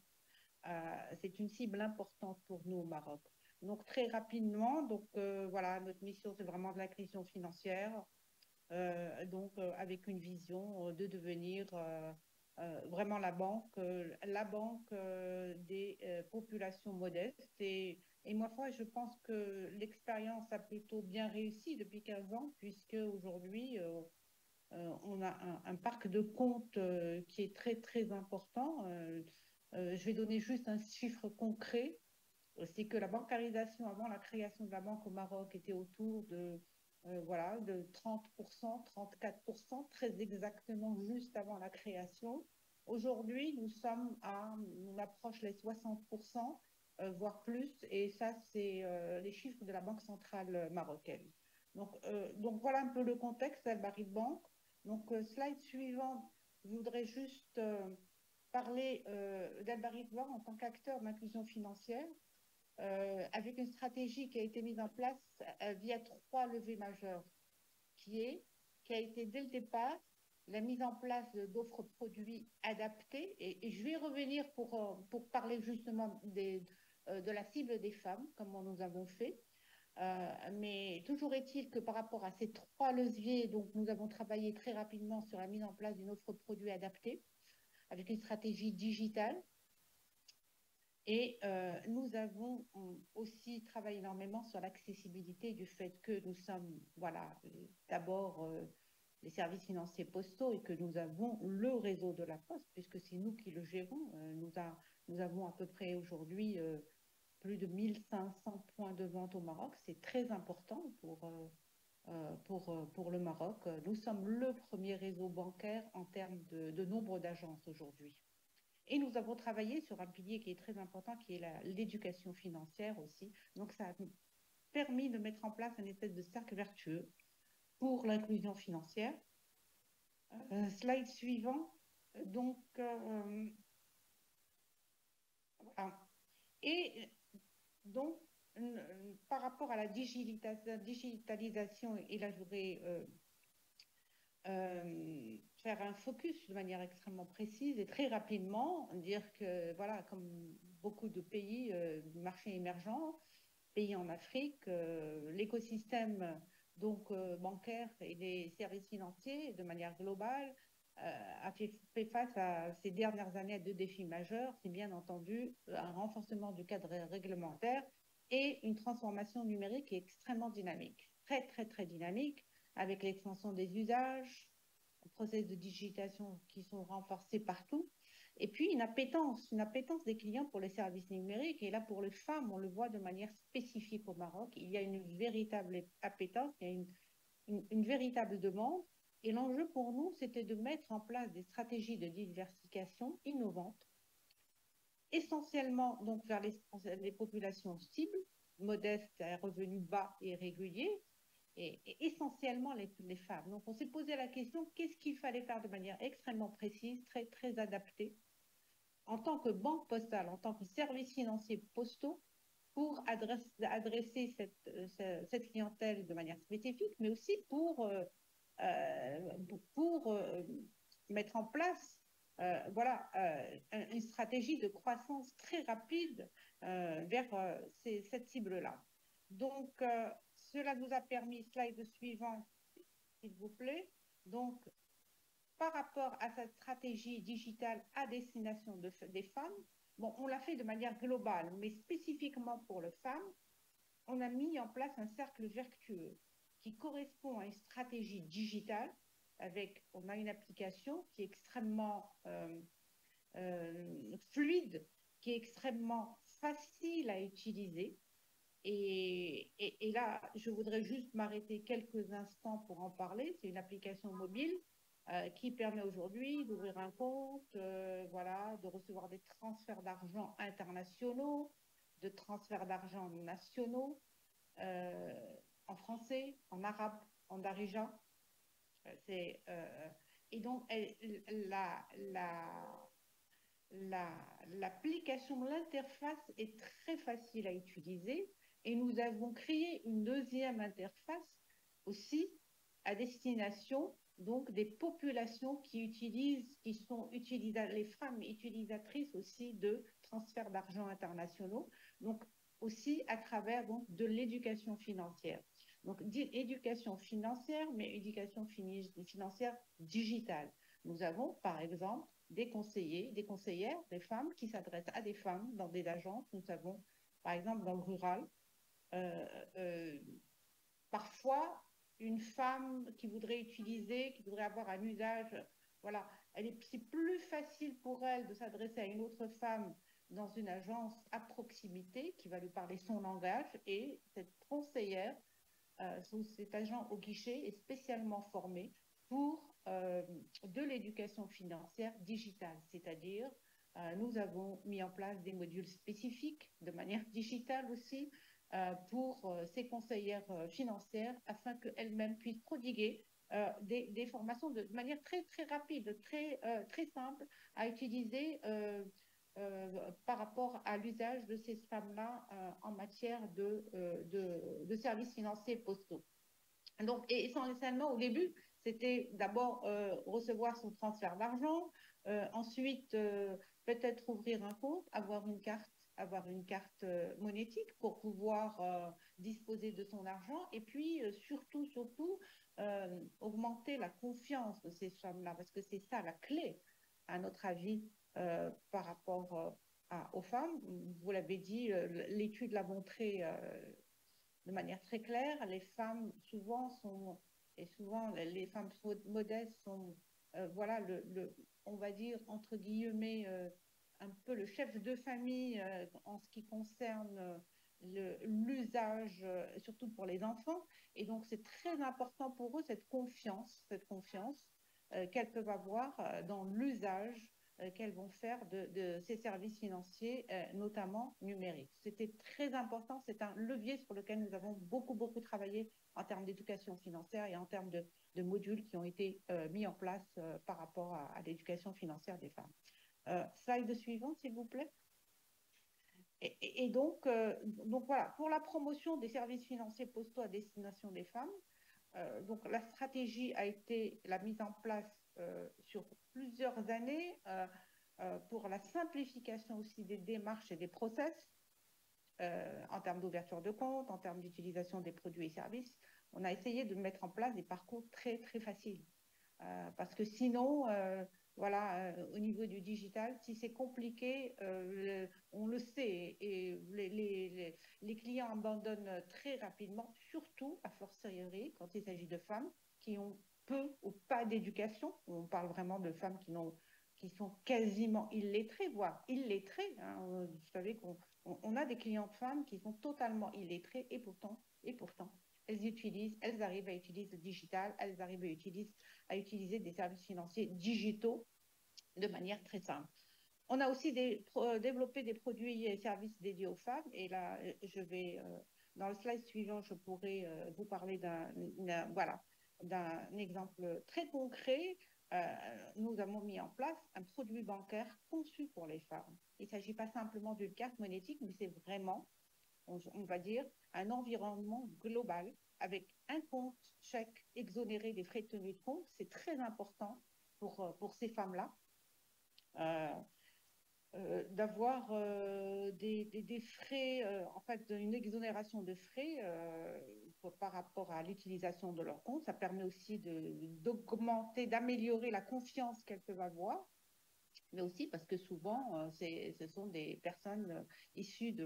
C'est une cible importante pour nous au Maroc. Donc, très rapidement, notre mission, c'est vraiment de l'inclusion financière, avec une vision de devenir vraiment la banque des populations modestes. Et moi, je pense que l'expérience a plutôt bien réussi depuis 15 ans, puisque aujourd'hui, on a un parc de comptes qui est très, très important. Je vais donner juste un chiffre concret. C'est que la bancarisation avant la création de la banque au Maroc était autour de 30%, 34%, très exactement juste avant la création. Aujourd'hui, on approche les 60%, voire plus, et ça, c'est les chiffres de la Banque centrale marocaine. Donc voilà un peu le contexte d'Al-Barid Bank. Donc, slide suivant, je voudrais juste parler d'Al-Barid Bank en tant qu'acteur d'inclusion financière. avec une stratégie qui a été mise en place via 3 levées majeures, qui a été dès le départ la mise en place d'offres produits adaptés. Et je vais revenir pour parler justement de la cible des femmes, comme nous avons fait. Mais toujours est-il que par rapport à ces 3 leviers, donc nous avons travaillé très rapidement sur la mise en place d'une offre produit adaptée avec une stratégie digitale. Et nous avons aussi travaillé énormément sur l'accessibilité du fait que nous sommes, voilà, d'abord les services financiers postaux et que nous avons le réseau de la Poste, puisque c'est nous qui le gérons. Nous avons à peu près aujourd'hui plus de 1500 points de vente au Maroc. C'est très important pour le Maroc. Nous sommes le premier réseau bancaire en termes de nombre d'agences aujourd'hui. Et nous avons travaillé sur un pilier qui est très important, qui est l'éducation financière aussi. Donc, ça a permis de mettre en place un espèce de cercle vertueux pour l'inclusion financière. Slide suivant. Donc, voilà. Et donc, par rapport à la digitalisation, et là, je voudrais faire un focus de manière extrêmement précise et très rapidement, dire que, voilà, comme beaucoup de pays, marchés émergents, pays en Afrique, l'écosystème donc bancaire et les services financiers, de manière globale, a fait face à ces dernières années à 2 défis majeurs. C'est bien entendu un renforcement du cadre réglementaire et une transformation numérique qui est extrêmement dynamique, très, très, très dynamique, avec l'extension des usages, process de digitalisation qui sont renforcés partout, et puis une appétence des clients pour les services numériques. Et là, pour les femmes, on le voit de manière spécifique au Maroc. Il y a une véritable appétence, il y a une véritable demande. Et l'enjeu pour nous, c'était de mettre en place des stratégies de diversification innovantes, essentiellement donc vers les populations cibles, modestes, à revenus bas et réguliers, et essentiellement les femmes. Donc, on s'est posé la question, qu'est-ce qu'il fallait faire de manière extrêmement précise, très, très adaptée, en tant que banque postale, en tant que service financier postaux, pour adresser cette clientèle de manière spécifique, mais aussi pour mettre en place voilà, une stratégie de croissance très rapide vers cette cible-là. Donc, cela nous a permis, slide suivant, s'il vous plaît, donc, par rapport à cette stratégie digitale à destination des femmes, bon, on l'a fait de manière globale, mais spécifiquement pour les femmes, on a mis en place un cercle vertueux qui correspond à une stratégie digitale. On a une application qui est extrêmement fluide, qui est extrêmement facile à utiliser. Et là, je voudrais juste m'arrêter quelques instants pour en parler. C'est une application mobile qui permet aujourd'hui d'ouvrir un compte, voilà, de recevoir des transferts d'argent internationaux, de transferts d'argent nationaux, en français, en arabe, en darija. Et donc, l'application, l'interface est très facile à utiliser, et nous avons créé une deuxième interface aussi à destination donc des populations qui sont les femmes utilisatrices aussi de transferts d'argent internationaux, donc aussi à travers donc, de l'éducation financière. Donc, éducation financière, mais éducation financière digitale. Nous avons, par exemple, des conseillers, des conseillères, des femmes qui s'adressent à des femmes dans des agences. Nous avons, par exemple, dans le rural, parfois, une femme qui voudrait avoir un usage, voilà, c'est plus facile pour elle de s'adresser à une autre femme dans une agence à proximité qui va lui parler son langage, et cette conseillère, cet agent au guichet est spécialement formé pour de l'éducation financière digitale, c'est-à-dire nous avons mis en place des modules spécifiques de manière digitale aussi pour ces conseillères financières afin qu'elles-mêmes puissent prodiguer des formations de manière très, très rapide, très, très simple à utiliser par rapport à l'usage de ces femmes-là en matière de services financiers postaux. Donc, et essentiellement, au début, c'était d'abord recevoir son transfert d'argent, ensuite peut-être ouvrir un compte, avoir une carte monétique pour pouvoir disposer de son argent, et puis surtout, augmenter la confiance de ces femmes-là, parce que c'est ça la clé, à notre avis, par rapport aux femmes. Vous l'avez dit, l'étude l'a montré de manière très claire. Les femmes souvent les femmes modestes sont, voilà, on va dire, entre guillemets, un peu le chef de famille en ce qui concerne l'usage, surtout pour les enfants. Et donc, c'est très important pour eux, cette confiance qu'elles peuvent avoir dans l'usage qu'elles vont faire de ces services financiers, notamment numériques. C'était très important, c'est un levier sur lequel nous avons beaucoup travaillé en termes d'éducation financière et en termes de modules qui ont été mis en place par rapport à l'éducation financière des femmes. Slide suivante, s'il vous plaît. Et donc voilà, pour la promotion des services financiers postaux à destination des femmes, donc la stratégie a été la mise en place sur plusieurs années pour la simplification aussi des démarches et des process en termes d'ouverture de compte, en termes d'utilisation des produits et services. On a essayé de mettre en place des parcours très faciles parce que sinon voilà, au niveau du digital, si c'est compliqué, on le sait, et les clients abandonnent très rapidement, surtout à fortiori quand il s'agit de femmes qui ont peu ou pas d'éducation. On parle vraiment de femmes qui sont quasiment illettrées, voire illettrées. Hein. Vous savez qu'on a des clientes femmes qui sont totalement illettrées, et pourtant, elles arrivent à utiliser le digital, elles arrivent à utiliser des services financiers digitaux de manière très simple. On a aussi développé des produits et services dédiés aux femmes, et là, dans le slide suivant, je pourrais vous parler d'un exemple très concret. Nous avons mis en place un produit bancaire conçu pour les femmes. Il ne s'agit pas simplement d'une carte monétique, mais c'est vraiment, on va dire, un environnement global avec un compte chèque exonéré des frais de tenue de compte. C'est très important pour ces femmes-là d'avoir des frais, en fait, une exonération de frais par rapport à l'utilisation de leur compte. Ça permet aussi d'augmenter, d'améliorer la confiance qu'elles peuvent avoir, mais aussi parce que souvent, ce sont des personnes issues de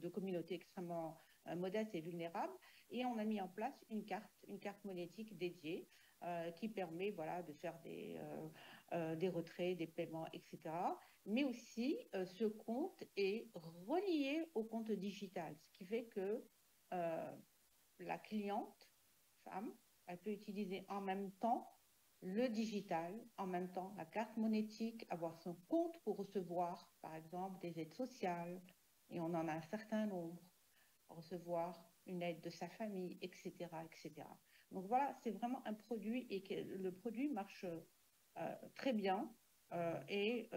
communautés extrêmement modestes et vulnérables. Et on a mis en place une carte monétique dédiée qui permet, voilà, de faire des retraits, des paiements, etc. Mais aussi, ce compte est relié au compte digital, ce qui fait que la cliente, femme, elle peut utiliser en même temps le digital, en même temps la carte monétique, avoir son compte pour recevoir, par exemple, des aides sociales, et on en a un certain nombre, recevoir une aide de sa famille, etc., etc. Donc voilà, c'est vraiment un produit, et le produit marche très bien, et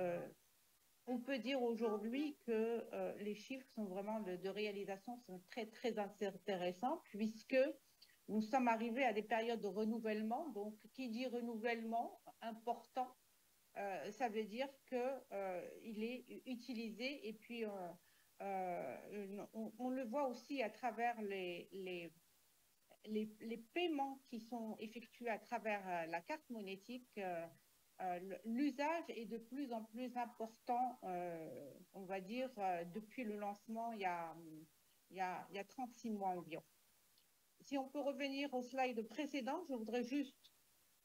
on peut dire aujourd'hui que les chiffres sont vraiment de réalisation sont très intéressants, puisque nous sommes arrivés à des périodes de renouvellement. Donc, qui dit renouvellement important, ça veut dire qu'il est utilisé, et puis on le voit aussi à travers les paiements qui sont effectués à travers la carte monétique. L'usage est de plus en plus important, on va dire, depuis le lancement il y a 36 mois environ. Si on peut revenir au slide précédent, je voudrais juste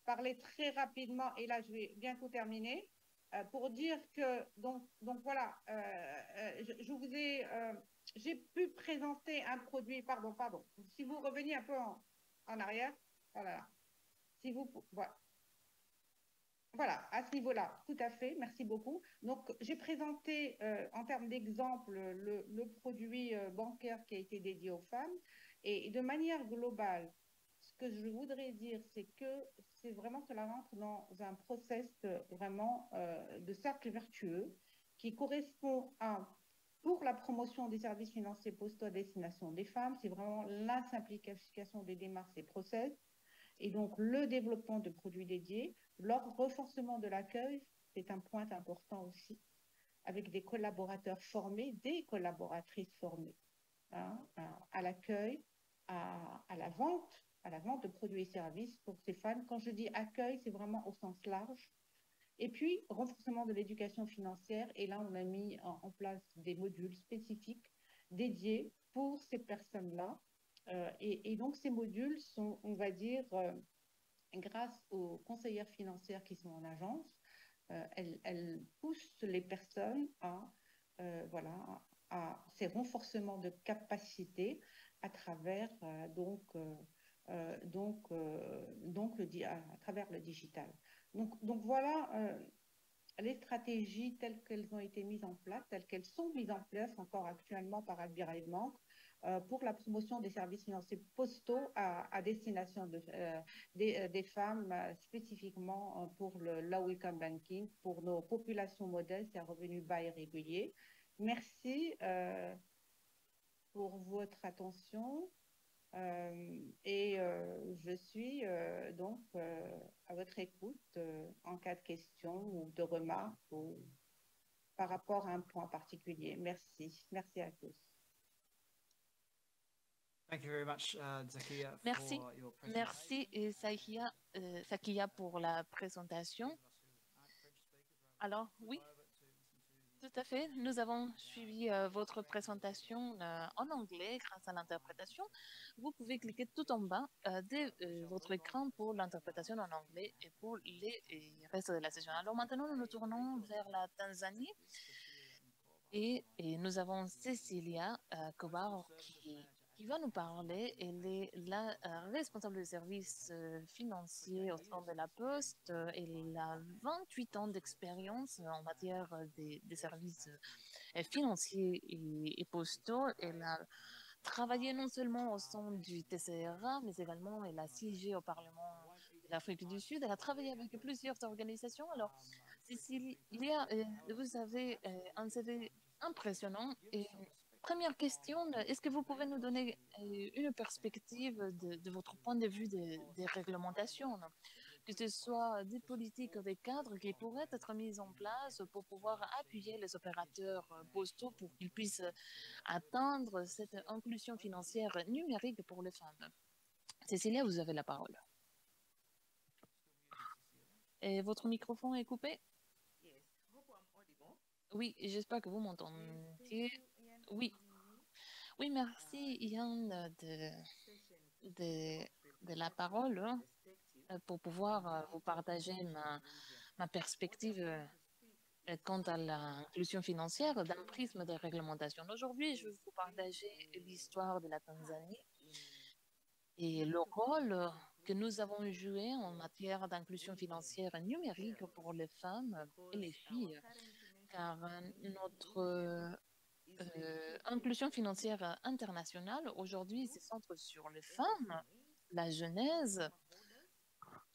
parler très rapidement, et là je vais bientôt terminer, pour dire que, donc voilà, j'ai pu présenter un produit, pardon, si vous reveniez un peu en arrière, voilà, si vous, voilà, à ce niveau-là, tout à fait, merci beaucoup. Donc, j'ai présenté en termes d'exemple le produit bancaire qui a été dédié aux femmes, et de manière globale, ce que je voudrais dire, c'est que c'est vraiment, cela rentre dans un process vraiment de cercle vertueux, qui correspond à, pour la promotion des services financiers postaux à destination des femmes, c'est vraiment la simplification des démarches et process, et donc le développement de produits dédiés, leur renforcement de l'accueil, c'est un point important aussi, avec des collaborateurs formés, des collaboratrices formées, hein, à l'accueil, à la vente de produits et services pour ces femmes. Quand je dis accueil, c'est vraiment au sens large. Et puis, renforcement de l'éducation financière. Et là, on a mis en place des modules spécifiques dédiés pour ces personnes-là. Et donc, ces modules sont, on va dire, grâce aux conseillères financières qui sont en agence, elles poussent les personnes voilà, à ces renforcements de capacités à travers, à travers le digital. Donc voilà les stratégies telles qu'elles ont été mises en place, telles qu'elles sont mises en place encore actuellement par Albira et Banque pour la promotion des services financiers postaux à destination des femmes, spécifiquement pour le low income banking, pour nos populations modestes et à revenus bas et réguliers. Merci pour votre attention. Je suis donc à votre écoute en cas de questions ou de remarques ou par rapport à un point particulier. Merci. Merci à tous. Thank you very much, Zakia, Merci. for your Merci, Zakia, pour la présentation. Alors, oui, tout à fait. Nous avons suivi votre présentation en anglais grâce à l'interprétation. Vous pouvez cliquer tout en bas de votre écran pour l'interprétation en anglais et pour les restes de la session. Alors maintenant, nous nous tournons vers la Tanzanie et nous avons Cecilia Kobar qui va nous parler. Elle est la responsable des services financiers au sein de la Poste. Elle a 28 ans d'expérience en matière des services financiers et postaux. Elle a travaillé non seulement au sein du TCRA, mais également elle a siégé au Parlement de l'Afrique du Sud. Elle a travaillé avec plusieurs organisations. Alors, Cécilia, vous avez un CV impressionnant. Et première question, est-ce que vous pouvez nous donner une perspective de votre point de vue des réglementations, que ce soit des politiques, des cadres qui pourraient être mis en place pour pouvoir appuyer les opérateurs postaux pour qu'ils puissent atteindre cette inclusion financière numérique pour les femmes? Cécilia, vous avez la parole. Et votre microphone est coupé? Oui, j'espère que vous m'entendez. Oui. Oui, merci Yann de la parole pour pouvoir vous partager ma perspective quant à l'inclusion financière d'un prisme de réglementation. Aujourd'hui, je vais vous partager l'histoire de la Tanzanie et le rôle que nous avons joué en matière d'inclusion financière numérique pour les femmes et les filles, car notre inclusion financière internationale aujourd'hui se centre sur les femmes, la jeunesse,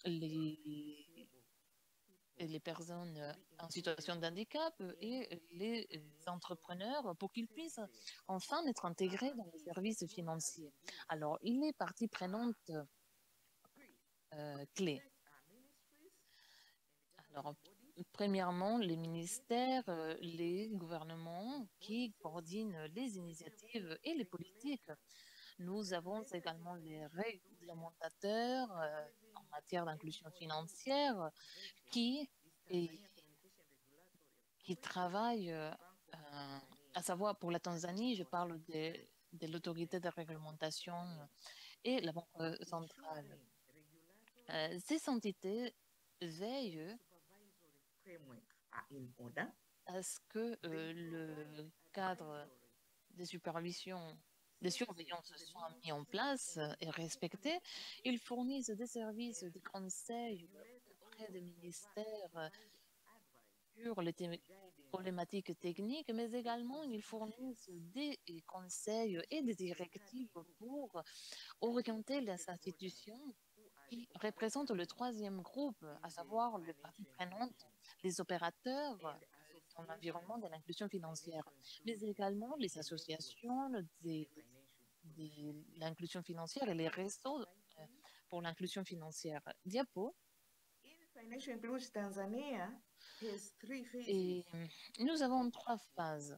les personnes en situation de handicap et les entrepreneurs pour qu'ils puissent enfin être intégrés dans les services financiers. Alors, il est partie prenante clé. Alors, premièrement, les ministères, les gouvernements qui coordonnent les initiatives et les politiques. Nous avons également les réglementateurs en matière d'inclusion financière qui travaillent, à savoir pour la Tanzanie, je parle de l'autorité de réglementation et la Banque centrale. Ces entités veillent à ce que le cadre de supervision, de surveillance soit mis en place et respecté. Ils fournissent des services de conseil auprès des ministères sur les problématiques techniques, mais également ils fournissent des conseils et des directives pour orienter les institutions qui représentent le troisième groupe, à savoir les parties prenantes, les opérateurs dans l'environnement de l'inclusion financière, mais également les associations de l'inclusion financière et les réseaux pour l'inclusion financière. Diapo. Financial Inclusion Tanzania has three Et phases. nous avons trois phases.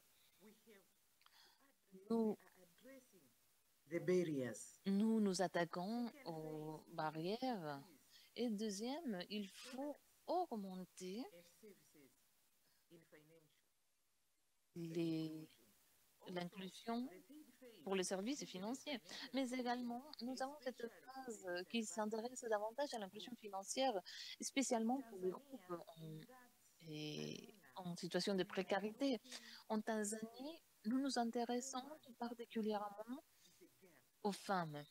Nous The barriers. nous attaquons aux barrières. Et deuxième, il faut augmenter l'inclusion pour les services financiers. Mais également, nous avons cette phase qui s'intéresse davantage à l'inclusion financière, spécialement pour les groupes en situation de précarité. En Tanzanie, nous nous intéressons particulièrement aux femmes.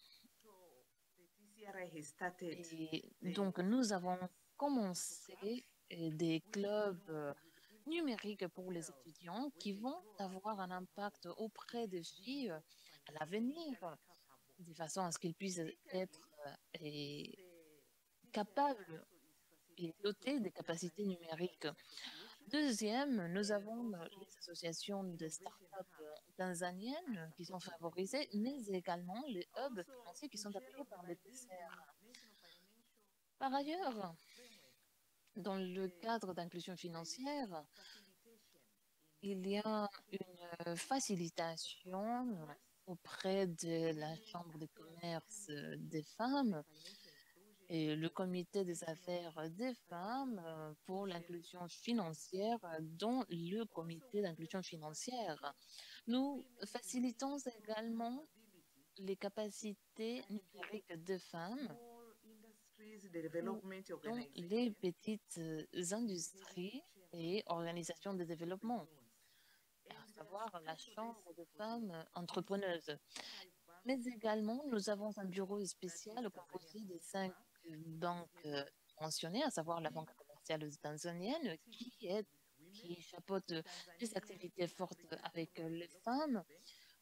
Et donc, nous avons commencé des clubs numériques pour les étudiants qui vont avoir un impact auprès des filles à l'avenir, de façon à ce qu'ils puissent être capables et dotés des capacités numériques. Deuxième, nous avons les associations de start-up tanzaniennes qui sont favorisées, mais également les hubs financiers qui sont appuyés par les TCR. Par ailleurs, dans le cadre d'inclusion financière, il y a une facilitation auprès de la Chambre de commerce des femmes et le comité des affaires des femmes pour l'inclusion financière dans le comité d'inclusion financière. Nous facilitons également les capacités numériques des femmes dans les petites industries et organisations de développement, à savoir la Chambre de femmes entrepreneuses. Mais également, nous avons un bureau spécial composé de 5 banques mentionnées, à savoir la Banque commerciale tanzanienne, qui chapeaute des activités fortes avec les femmes,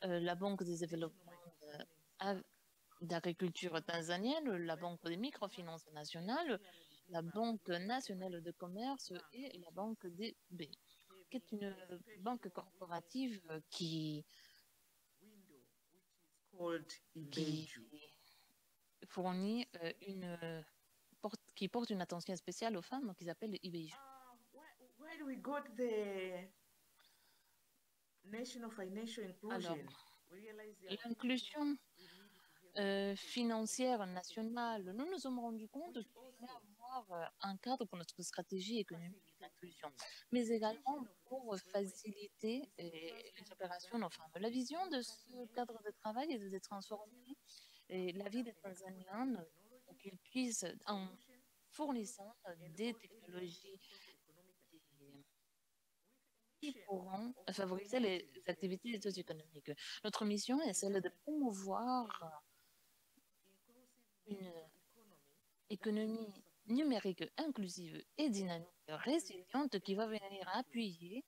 la Banque des développements d'agriculture tanzanienne, la Banque des microfinances nationales, la Banque nationale de commerce et la Banque des B, qui est une banque corporative qui fournit qui porte une attention spéciale aux femmes qui s'appelle IBJ. When we got the national financial inclusion, l'inclusion financière nationale, nous nous sommes rendus compte qu'il fallait avoir un cadre pour notre stratégie économique d'inclusion, mais également pour faciliter les opérations de nos femmes. La vision de ce cadre de travail est de transformer la vie des Tanzaniens pour qu'ils puissent, en fournissant des technologies qui pourront favoriser les activités socio-économiques. Notre mission est celle de promouvoir une économie numérique inclusive et dynamique, résiliente, qui va venir appuyer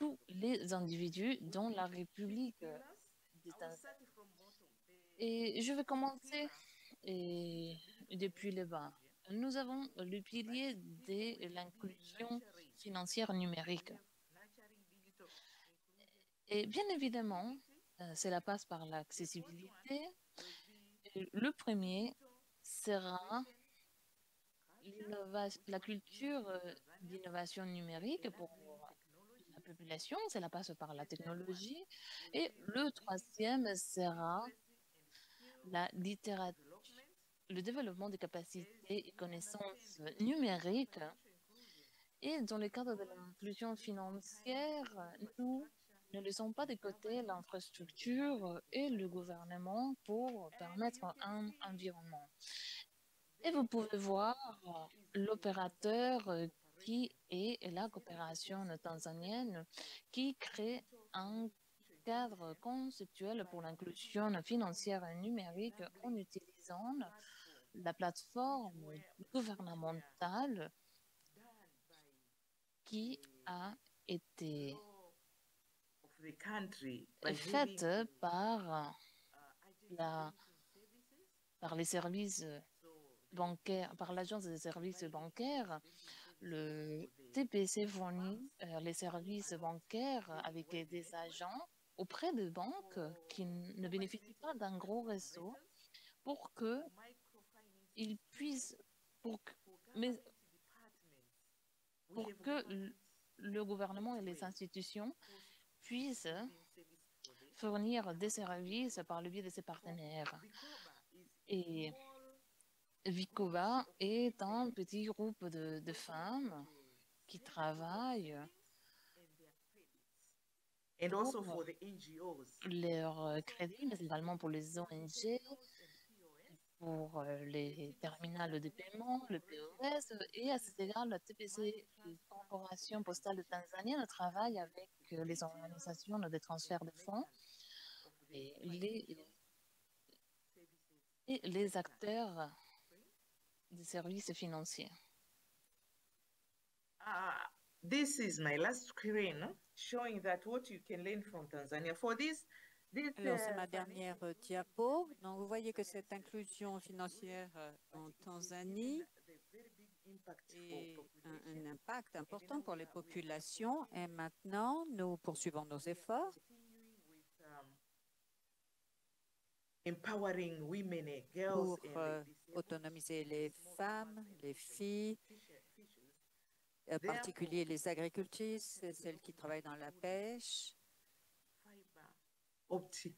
tous les individus dans la République des Tanzanie. Et je vais commencer depuis le bas. Nous avons le pilier de l'inclusion financière numérique. Et bien évidemment, cela passe par l'accessibilité. Le premier sera la culture d'innovation numérique pour la population. Cela passe par la technologie. Et le troisième sera la littérature, le développement des capacités et connaissances numériques. Et dans le cadre de l'inclusion financière, nous ne laissons pas de côté l'infrastructure et le gouvernement pour permettre un environnement. Et vous pouvez voir l'opérateur qui est la coopération tanzanienne qui crée un cadre conceptuel pour l'inclusion financière numérique en utilisant la plateforme gouvernementale qui a été faite par les services bancaires, par l'agence des services bancaires. Le TPC fournit les services bancaires avec des agents auprès de banques qui ne bénéficient pas d'un gros réseau pour que ils puissent, pour que, mais pour que le gouvernement et les institutions puissent fournir des services par le biais de ses partenaires. Et Vicova est un petit groupe de femmes qui travaillent And also pour for the NGOs. leurs crédits, mais également pour les ONG, pour les terminales de paiement, le POS, et à cet égard, la TPC, Corporation Postale de Tanzanie, travaille avec les organisations de transfert de fonds et les acteurs des services financiers. This is my last screen showing that what you can learn from Tanzania. For this Alors, c'est ma dernière diapo. Donc, vous voyez que cette inclusion financière en Tanzanie est un impact important pour les populations. Et maintenant, nous poursuivons nos efforts empowering women and girls pour autonomiser les femmes, les filles, en particulier les agricultrices, celles qui travaillent dans la pêche, optic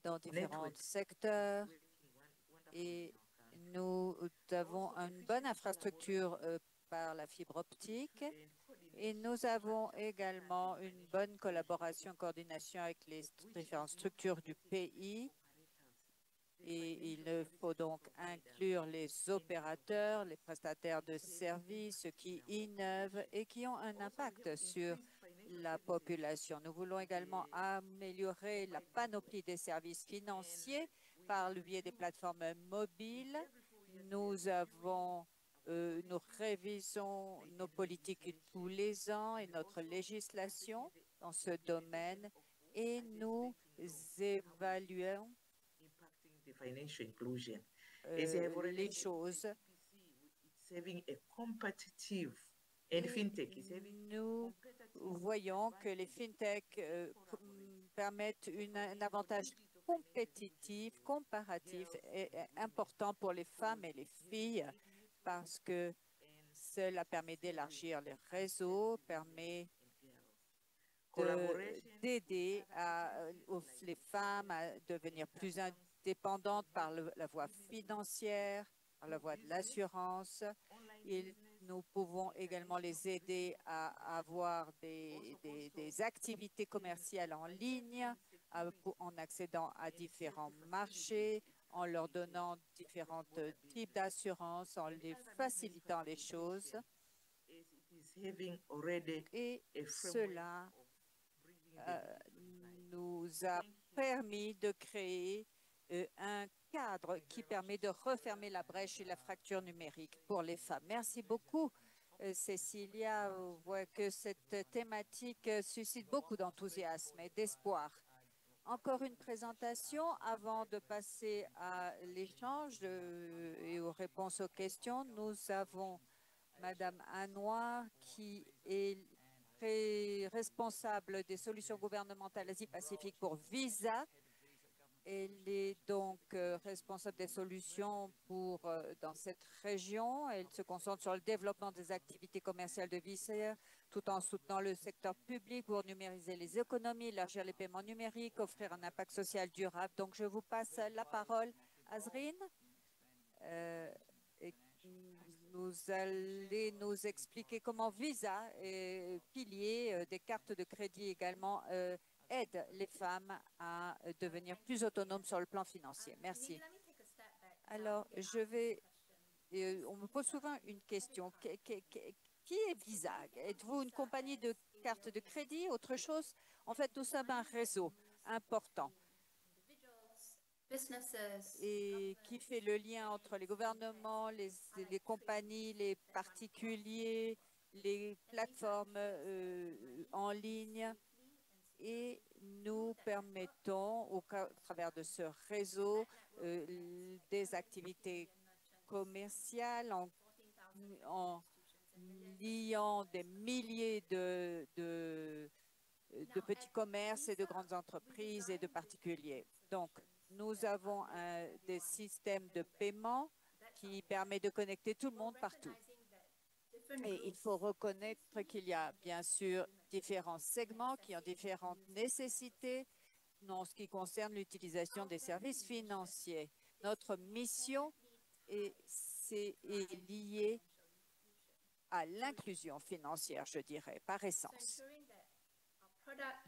dans différents secteurs. Et nous avons une bonne infrastructure par la fibre optique. Et nous avons également une bonne collaboration, coordination avec les différentes structures du pays. Et il faut donc inclure les opérateurs, les prestataires de services, ceux qui innovent et qui ont un impact sur la population. Nous voulons également améliorer la panoplie des services financiers par le biais des plateformes mobiles. Nous révisons nos politiques tous les ans et notre législation dans ce domaine et nous évaluons financial inclusion. les choses. Having a competitive and fintech is Nous voyons que les fintech permettent un avantage compétitif, comparatif et important pour les femmes et les filles parce que cela permet d'élargir les réseaux, permet d'aider les femmes à devenir plus indépendantes par la voie financière, par la voie de l'assurance. Nous pouvons également les aider à avoir des activités commerciales en ligne, en accédant à différents marchés, en leur donnant différents types d'assurances, en les facilitant les choses. Et cela nous a permis de créer un cadre qui permet de refermer la brèche et la fracture numérique pour les femmes. Merci beaucoup, Cécilia. On voit que cette thématique suscite beaucoup d'enthousiasme et d'espoir. Encore une présentation avant de passer à l'échange et aux réponses aux questions. Nous avons Madame Anouar qui est responsable des solutions gouvernementales Asie-Pacifique pour Visa. Elle est donc responsable des solutions dans cette région. Elle se concentre sur le développement des activités commerciales de Visa tout en soutenant le secteur public pour numériser les économies, élargir les paiements numériques, offrir un impact social durable. Donc, je vous passe la parole, Azrine. Vous allez nous expliquer comment Visa, pilier des cartes de crédit également, aide les femmes à devenir plus autonomes sur le plan financier. Merci. Alors, on me pose souvent une question. Qui est Visa? Êtes-vous une compagnie de cartes de crédit, autre chose? En fait, nous sommes un réseau important et qui fait le lien entre les gouvernements, les compagnies, les particuliers, les plateformes en ligne. Et nous permettons, au travers de ce réseau, des activités commerciales liant des milliers de petits commerces et de grandes entreprises et de particuliers. Donc, nous avons des systèmes de paiement qui permettent de connecter tout le monde partout. Et il faut reconnaître qu'il y a bien sûr différents segments qui ont différentes nécessités en ce qui concerne l'utilisation des services financiers. Notre mission est liée à l'inclusion financière, je dirais, par essence.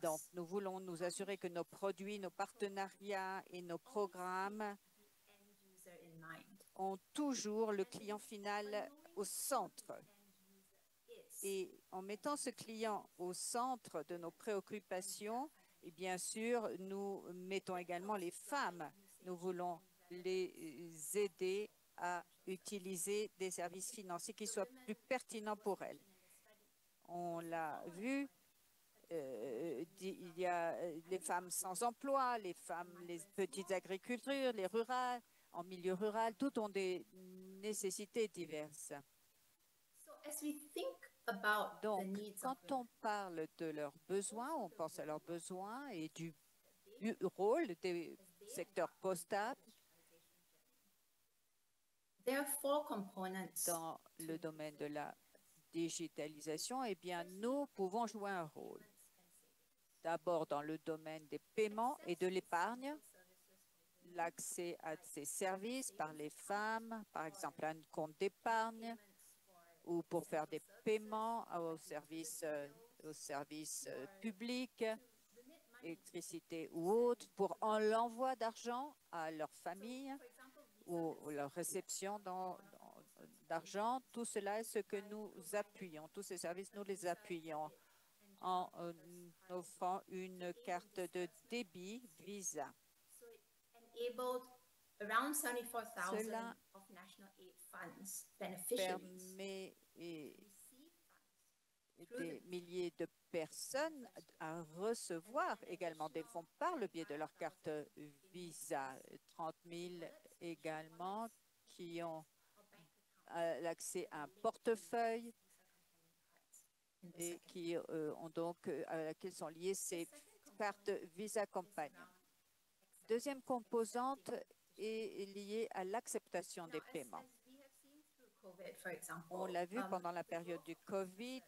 Donc, nous voulons nous assurer que nos produits, nos partenariats et nos programmes ont toujours le client final au centre. Et en mettant ce client au centre de nos préoccupations, et bien sûr, nous mettons également les femmes. Nous voulons les aider à utiliser des services financiers qui soient plus pertinents pour elles. On l'a vu, il y a les femmes sans emploi, les femmes, les petites agricultures, les rurales, en milieu rural, toutes ont des nécessités diverses. Donc, quand on parle de leurs besoins, on pense à leurs besoins et du rôle des secteurs postables dans le domaine de la digitalisation. Eh bien, nous pouvons jouer un rôle. D'abord, dans le domaine des paiements et de l'épargne, l'accès à ces services par les femmes, par exemple un compte d'épargne, ou pour faire des paiements aux services publics, électricité ou autres, pour l'envoi d'argent à leur famille ou leur réception d'argent. Tout cela est ce que nous appuyons. Tous ces services, nous les appuyons en offrant une carte de débit Visa. Cela permet des milliers de personnes à recevoir également des fonds par le biais de leur carte Visa. 30 000 également qui ont l'accès à un portefeuille et qui ont donc à laquelle sont liées ces cartes Visa Companion. Deuxième composante est liée à l'acceptation des paiements. On l'a vu pendant la période du COVID,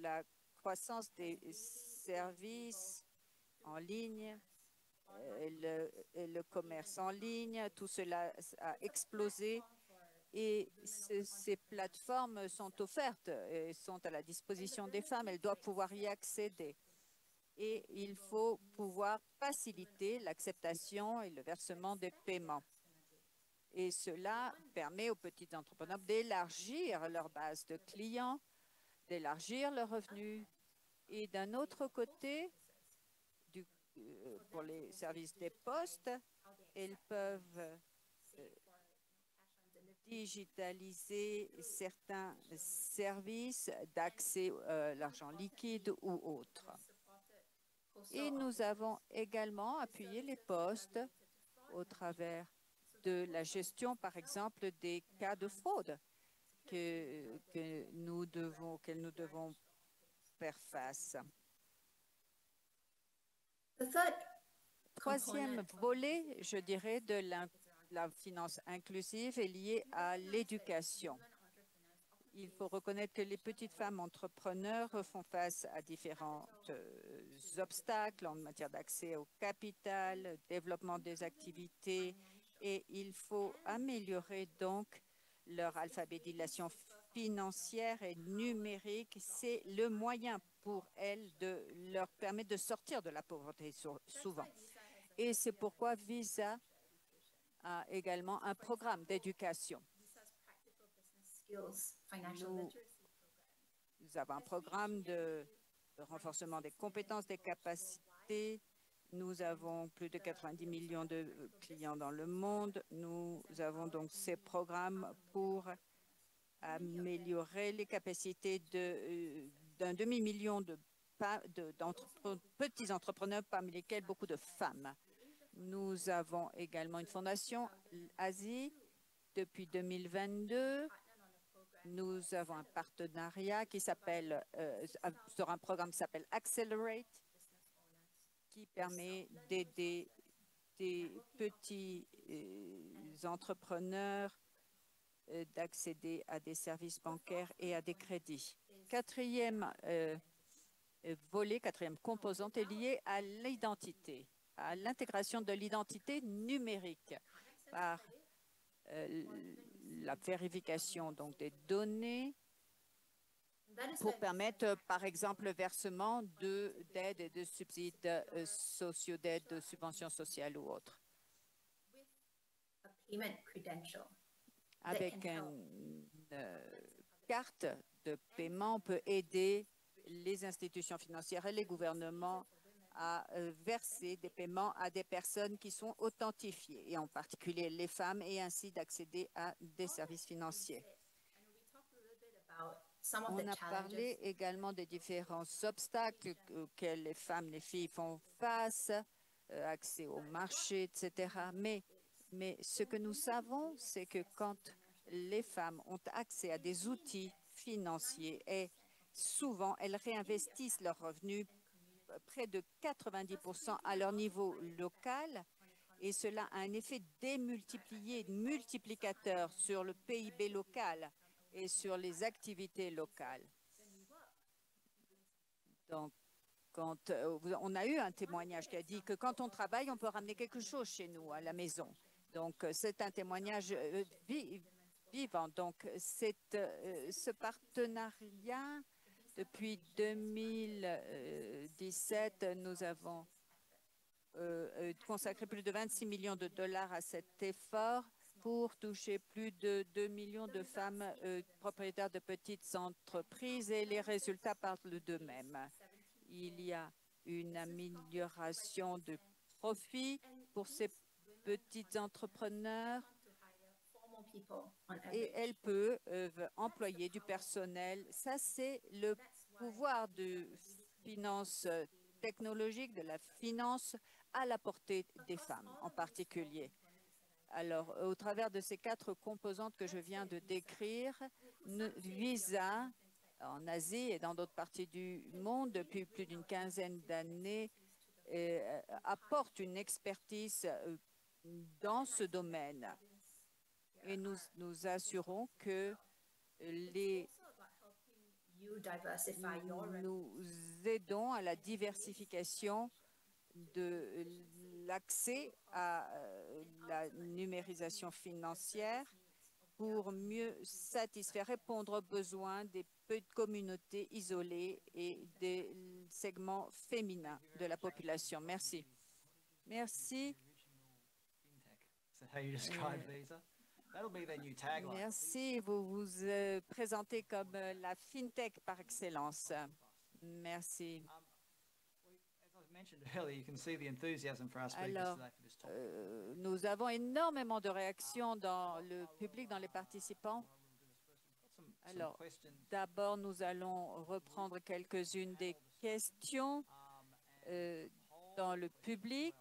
la croissance des services en ligne, le commerce en ligne, tout cela a explosé et ces plateformes sont offertes et sont à la disposition des femmes. Elles doivent pouvoir y accéder. Et il faut pouvoir faciliter l'acceptation et le versement des paiements. Et cela permet aux petits entrepreneurs d'élargir leur base de clients, d'élargir leurs revenus. Et d'un autre côté, pour les services des postes, ils peuvent digitaliser certains services d'accès à l'argent liquide ou autres. Et nous avons également appuyé les postes au travers de la gestion, par exemple, des cas de fraude auxquels nous devons faire face. Troisième volet, je dirais, de la finance inclusive est lié à l'éducation. Il faut reconnaître que les petites femmes entrepreneurs font face à différents obstacles en matière d'accès au capital, développement des activités, et il faut améliorer donc leur alphabétisation financière et numérique. C'est le moyen pour elles de leur permettre de sortir de la pauvreté souvent. Et c'est pourquoi Visa a également un programme d'éducation. Nous avons un programme de renforcement des compétences, des capacités. Nous avons plus de 90 millions de clients dans le monde. Nous avons donc ces programmes pour améliorer les capacités d'un demi-million de petits entrepreneurs, parmi lesquels beaucoup de femmes. Nous avons également une fondation Asie depuis 2022 Nous avons un partenariat qui s'appelle, sur un programme qui s'appelle Accelerate, qui permet d'aider des petits entrepreneurs d'accéder à des services bancaires et à des crédits. Quatrième volet, quatrième composante est liée à l'identité, à l'intégration de l'identité numérique par la vérification donc, des données pour permettre, par exemple, le versement d'aides et de subsides sociaux, d'aides, de subventions sociales ou autres. Avec une carte de paiement, on peut aider les institutions financières et les gouvernements à verser des paiements à des personnes qui sont authentifiées, et en particulier les femmes, et ainsi d'accéder à des services financiers. On a parlé également des différents obstacles auxquels les femmes, les filles font face, accès au marché, etc. Mais ce que nous savons, c'est que quand les femmes ont accès à des outils financiers, et souvent elles réinvestissent leurs revenus près de 90% à leur niveau local, et cela a un effet démultiplié, multiplicateur sur le PIB local et sur les activités locales. Donc, quand on a eu un témoignage qui a dit que quand on travaille, on peut ramener quelque chose chez nous, à la maison. Donc, c'est un témoignage vivant. Donc, ce partenariat, depuis 2017, nous avons consacré plus de 26 millions de dollars à cet effort pour toucher plus de 2 millions de femmes propriétaires de petites entreprises, et les résultats parlent d'eux-mêmes. Il y a une amélioration de profit pour ces petits entrepreneurs, et elles peuvent employer du personnel. Ça, c'est le pouvoir de finance technologique, de la finance à la portée des femmes en particulier. Alors, au travers de ces 4 composantes que je viens de décrire, Visa, en Asie et dans d'autres parties du monde, depuis plus d'une quinzaine d'années, apporte une expertise dans ce domaine. Et nous assurons que nous aidons à la diversification de l'accès à la numérisation financière pour mieux satisfaire, répondre aux besoins des petites communautés isolées et des segments féminins de la population. Merci. Merci. Merci. Vous vous présentez comme la FinTech par excellence. Merci. Alors, nous avons énormément de réactions dans le public, dans les participants. Alors, d'abord, nous allons reprendre quelques-unes des questions dans le public,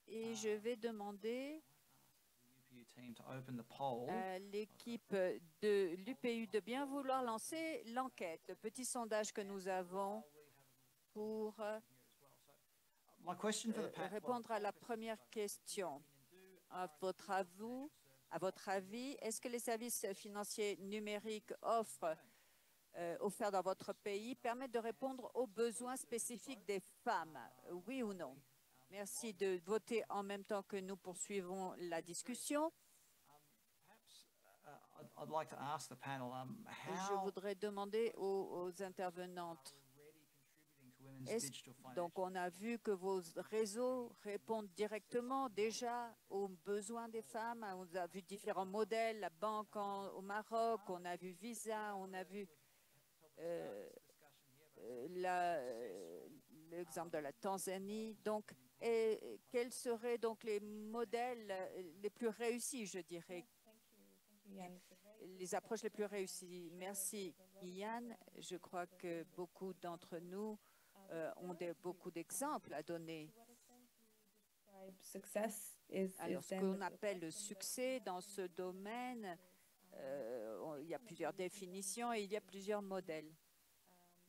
et je vais demander à l'équipe de l'UPU de bien vouloir lancer l'enquête, le petit sondage que nous avons pour répondre à la première question. À votre avis, est-ce que les services financiers numériques offerts dans votre pays permettent de répondre aux besoins spécifiques des femmes? Oui ou non? Merci de voter en même temps que nous poursuivons la discussion. Je voudrais demander aux intervenantes. Donc, on a vu que vos réseaux répondent directement déjà aux besoins des femmes. On a vu différents modèles, la banque au Maroc, on a vu Visa, on a vu l'exemple de la Tanzanie. Donc, quels seraient donc les modèles les plus réussis, je dirais, les approches les plus réussies? Merci, Yann. Je crois que beaucoup d'entre nous ont beaucoup d'exemples à donner. Alors, ce qu'on appelle le succès dans ce domaine, Il y a plusieurs définitions et il y a plusieurs modèles.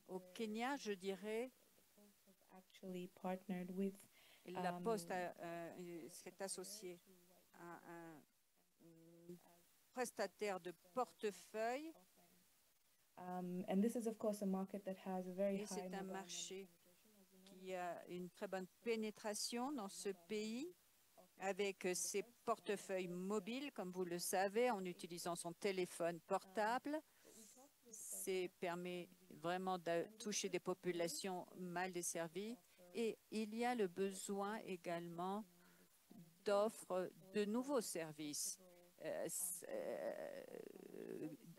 Au Kenya, je dirais, Actually partnered with la Poste s'est associée à un prestataire de portefeuille and this is of course a market that has a very et high c'est un mobile marché qui a une très bonne pénétration dans ce pays avec ses portefeuilles mobiles, comme vous le savez, en utilisant son téléphone portable. Ça permet vraiment de toucher des populations mal desservies. Et il y a le besoin également d'offres de nouveaux services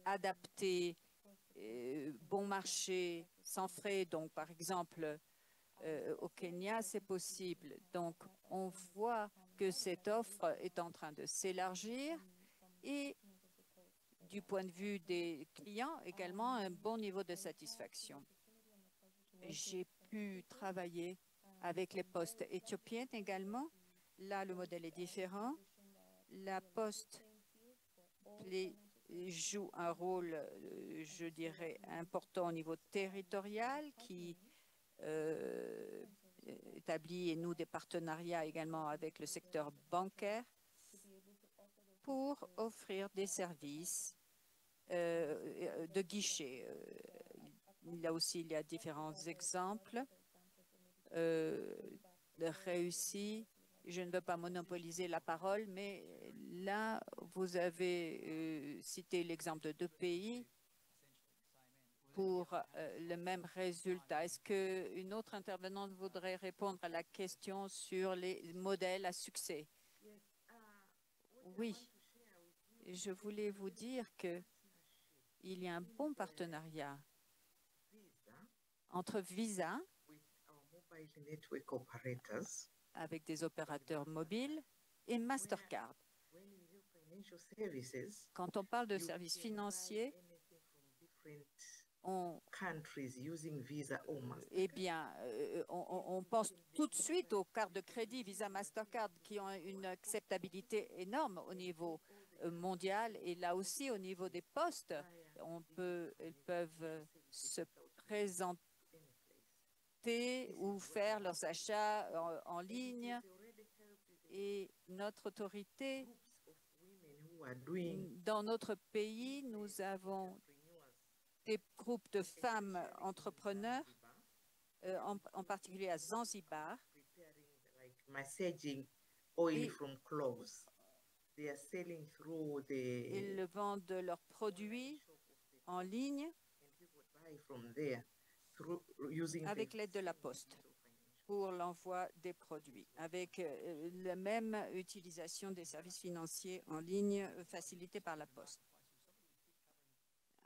adaptés, bon marché, sans frais. Donc, par exemple, au Kenya, c'est possible. Donc, on voit que cette offre est en train de s'élargir et du point de vue des clients, également un bon niveau de satisfaction. J'ai pu travailler avec les postes éthiopiennes également. Là, le modèle est différent. La Poste joue un rôle, je dirais, important au niveau territorial qui établit et noue des partenariats également avec le secteur bancaire pour offrir des services de guichet. Là aussi, il y a différents exemples réussis. Je ne veux pas monopoliser la parole, mais là, vous avez cité l'exemple de 2 pays pour le même résultat. Est-ce qu'une autre intervenante voudrait répondre à la question sur les modèles à succès? Oui, je voulais vous dire qu'il y a un bon partenariat entre Visa network operators. Avec des opérateurs mobiles et Mastercard. Quand on parle de services financiers, on pense tout de suite aux cartes de crédit Visa Mastercard qui ont une acceptabilité énorme au niveau mondial et là aussi au niveau des postes, ils peuvent se présenter ou faire leurs achats en ligne. Et notre autorité, dans notre pays, nous avons des groupes de femmes entrepreneurs, en particulier à Zanzibar. Ils vendent leurs produits en ligne avec l'aide de la Poste pour l'envoi des produits, avec la même utilisation des services financiers en ligne facilités par la Poste.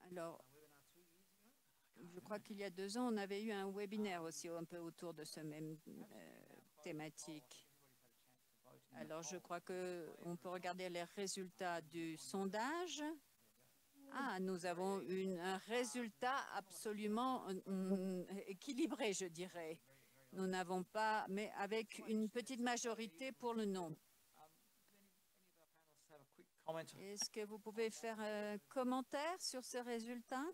Alors, je crois qu'il y a 2 ans, on avait eu un webinaire aussi un peu autour de ce même thématique. Alors, je crois qu'on peut regarder les résultats du sondage. Ah, nous avons un résultat absolument équilibré, je dirais. Nous n'avons pas, mais avec une petite majorité pour le non. Est-ce que vous pouvez faire un commentaire sur ces résultats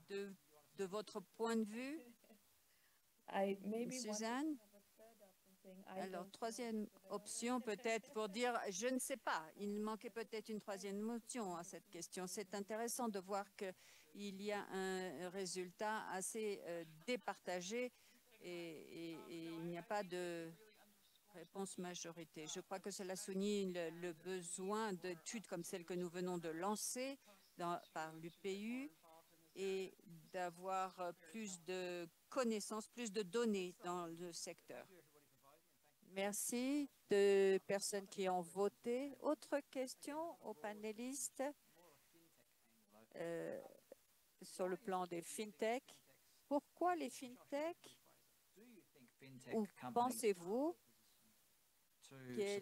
de votre point de vue, Suzanne? Alors, 3e option peut-être pour dire, je ne sais pas, il manquait peut-être une 3e option à cette question. C'est intéressant de voir qu'il y a un résultat assez départagé et il n'y a pas de réponse majorité. Je crois que cela souligne le besoin d'études comme celle que nous venons de lancer par l'UPU et d'avoir plus de connaissances, plus de données dans le secteur. Merci de personnes qui ont voté. Autre question aux panélistes sur le plan des fintech. Pourquoi les fintech? Ou pensez-vous que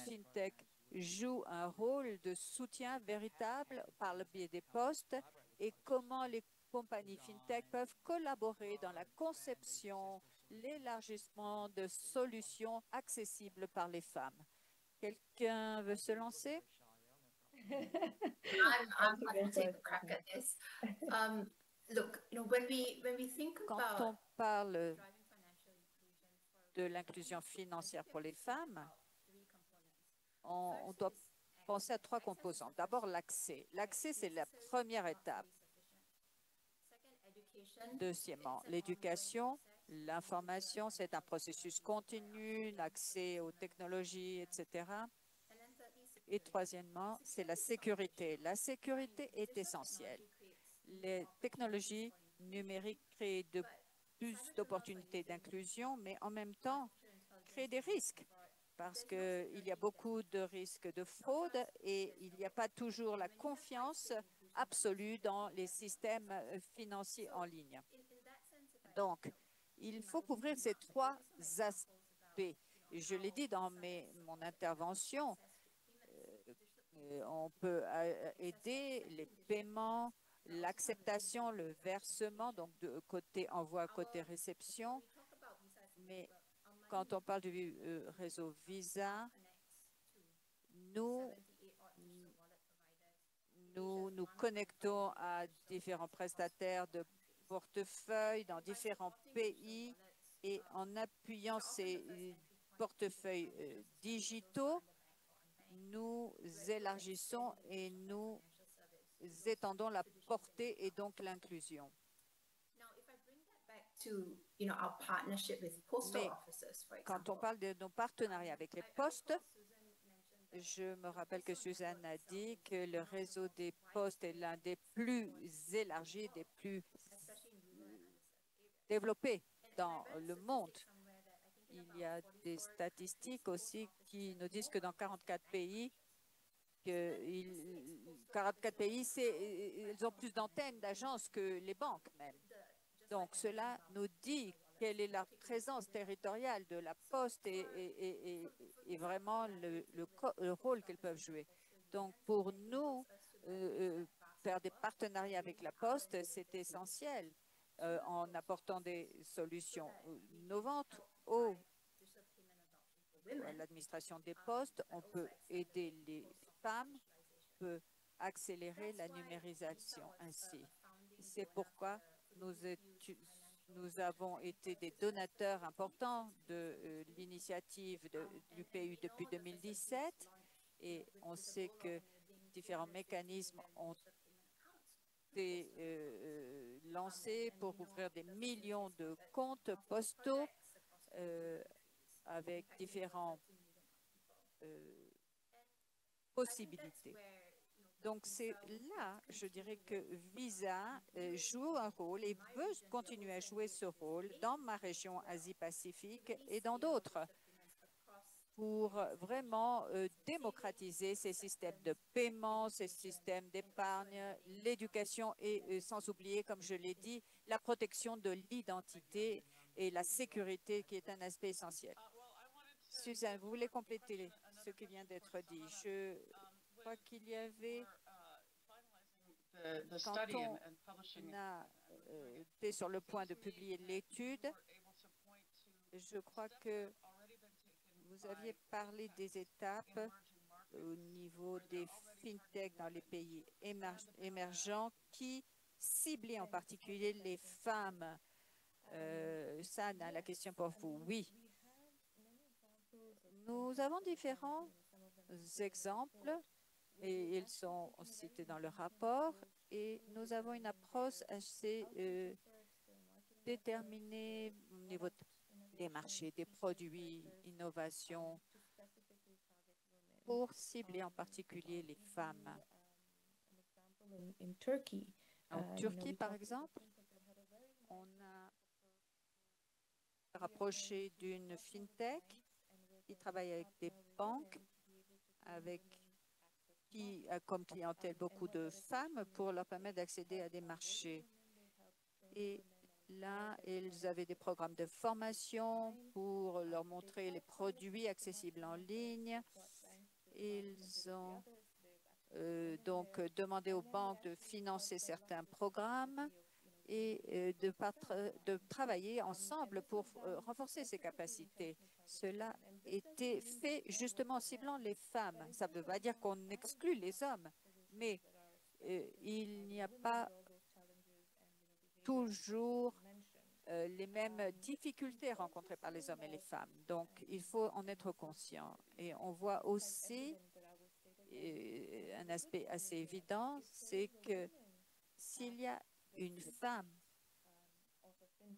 fintech joue un rôle de soutien véritable par le biais des postes et comment les compagnies fintech peuvent collaborer dans la conception, l'élargissement de solutions accessibles par les femmes? Quelqu'un veut se lancer? I'm happy to take a crack at this. Look, when we think Quand about on parle driving financial inclusion for de l'inclusion financière pour les femmes, three components. on doit penser à trois composants. D'abord, l'accès. L'accès, c'est la première étape. Second, education. Deuxièmement, l'éducation. L'information, c'est un processus continu, l'accès aux technologies, etc. And then thirdly, Et troisièmement, c'est la sécurité. La sécurité est essentielle. Les technologies numériques créent de plus d'opportunités d'inclusion, mais en même temps créent des risques parce qu'il y a beaucoup de risques de fraude et il n'y a pas toujours la confiance absolue dans les systèmes financiers en ligne. Donc, il faut couvrir ces trois aspects. Je l'ai dit dans mon intervention, on peut aider les paiements, l'acceptation, le versement, donc de côté envoi, côté réception. Mais quand on parle du réseau Visa, nous nous connectons à différents prestataires de portefeuilles dans différents pays et en appuyant ces portefeuilles digitaux, nous élargissons et nous étendons la portée et donc l'inclusion. Mais quand on parle de nos partenariats avec les postes, je me rappelle que Suzanne a dit que le réseau des postes est l'un des plus élargis, des plus développés dans le monde. Il y a des statistiques aussi qui nous disent que dans 44 pays, ils ont plus d'antennes, d'agences que les banques même. Donc, cela nous dit quelle est la présence territoriale de la Poste et vraiment le rôle qu'elles peuvent jouer. Donc, pour nous, faire des partenariats avec la Poste, c'est essentiel en apportant des solutions innovantes à l'administration des postes. On peut aider les femmes, on peut accélérer la numérisation ainsi. C'est pourquoi nous avons été des donateurs importants de l'initiative du PU depuis 2017 et on sait que différents mécanismes ont été lancés pour ouvrir des millions de comptes postaux avec différentes possibilités. Donc, c'est là, je dirais que Visa joue un rôle et veut continuer à jouer ce rôle dans ma région Asie-Pacifique et dans d'autres pour vraiment démocratiser ces systèmes de paiement, ces systèmes d'épargne, l'éducation et sans oublier, comme je l'ai dit, la protection de l'identité et la sécurité qui est un aspect essentiel. Suzanne, vous voulez compléter ce qui vient d'être dit? Je crois qu'il y avait, quand on a été sur le point de publier l'étude, je crois que vous aviez parlé des étapes au niveau des fintech dans les pays émergents qui ciblaient en particulier les femmes. Sana, la question pour vous. Oui. Nous avons différents exemples et ils sont cités dans le rapport et nous avons une approche assez déterminée au niveau des marchés, des produits, innovation, pour cibler en particulier les femmes. En Turquie, par exemple, on a rapproché d'une fintech qui travaille avec des banques, qui a comme clientèle beaucoup de femmes pour leur permettre d'accéder à des marchés. Et là, ils avaient des programmes de formation pour leur montrer les produits accessibles en ligne. Ils ont donc demandé aux banques de financer certains programmes et de travailler ensemble pour renforcer ces capacités. Cela était fait justement en ciblant les femmes. Ça ne veut pas dire qu'on exclut les hommes, mais il n'y a pas toujours les mêmes difficultés rencontrées par les hommes et les femmes. Donc, il faut en être conscient. Et on voit aussi un aspect assez évident, c'est que s'il y a une femme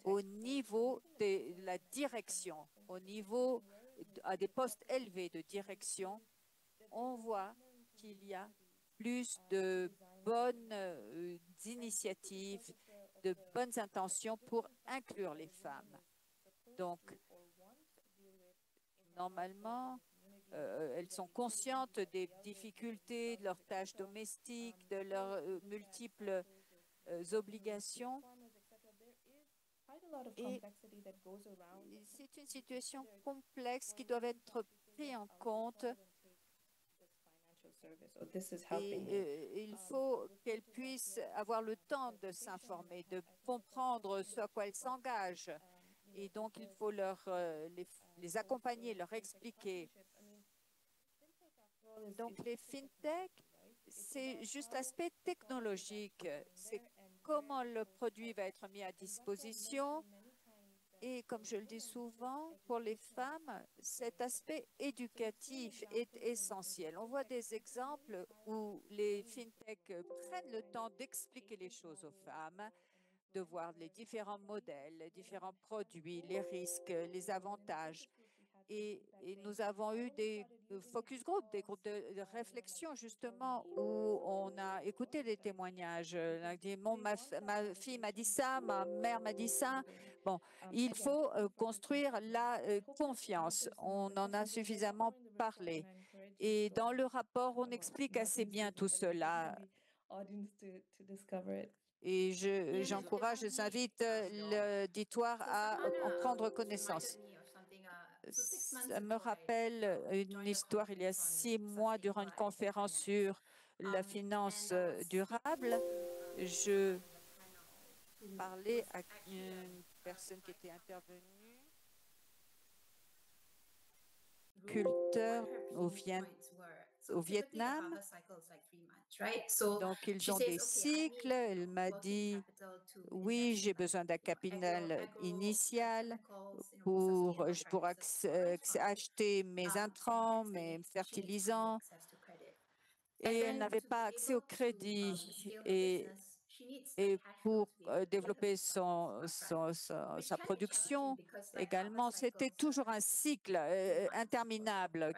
au niveau de la direction, au niveau à des postes élevés de direction, on voit qu'il y a plus de bonnes initiatives, de bonnes intentions pour inclure les femmes. Donc, normalement, elles sont conscientes des difficultés, de leurs tâches domestiques, de leurs multiples obligations. Et c'est une situation complexe qui doit être prise en compte. Et il faut qu'elles puissent avoir le temps de s'informer, de comprendre ce à quoi elles s'engagent. Et donc, il faut les accompagner, leur expliquer. Donc, les fintech, c'est juste l'aspect technologique. C'est comment le produit va être mis à disposition. Et comme je le dis souvent, pour les femmes, cet aspect éducatif est essentiel. On voit des exemples où les fintech prennent le temps d'expliquer les choses aux femmes, de voir les différents modèles, les différents produits, les risques, les avantages. Et nous avons eu des focus group, des groupes de réflexion justement où on a écouté des témoignages. On a dit, ma fille m'a dit ça, ma mère m'a dit ça. Bon, il faut construire la confiance. On en a suffisamment parlé. Et dans le rapport, on explique assez bien tout cela. Et j'encourage, j'invite l'auditoire à en prendre connaissance. Ça me rappelle une histoire il y a 6 mois durant une conférence sur la finance durable. Je parlais à une personne qui était intervenue, culteur au Vietnam. Donc, ils ont des cycles. Elle m'a dit, oui, j'ai besoin d'un capital initial pour acheter mes intrants, mes fertilisants. Et elle n'avait pas accès au crédit. Et pour développer sa production également, c'était toujours un cycle interminable,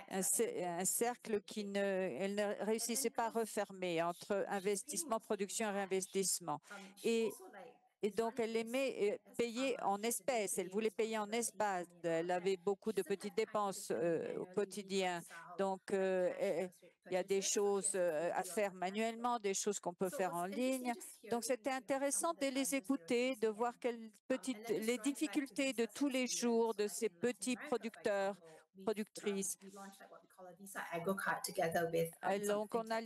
un cercle elle ne réussissait pas à refermer entre investissement, production et réinvestissement. Et donc, elle aimait payer en espèces. Elle voulait payer en espèces. Elle avait beaucoup de petites dépenses au quotidien. Donc, il y a des choses à faire manuellement, des choses qu'on peut faire en ligne. Donc, c'était intéressant de les écouter, de voir les difficultés de tous les jours de ces petits producteurs, productrices. Donc, on a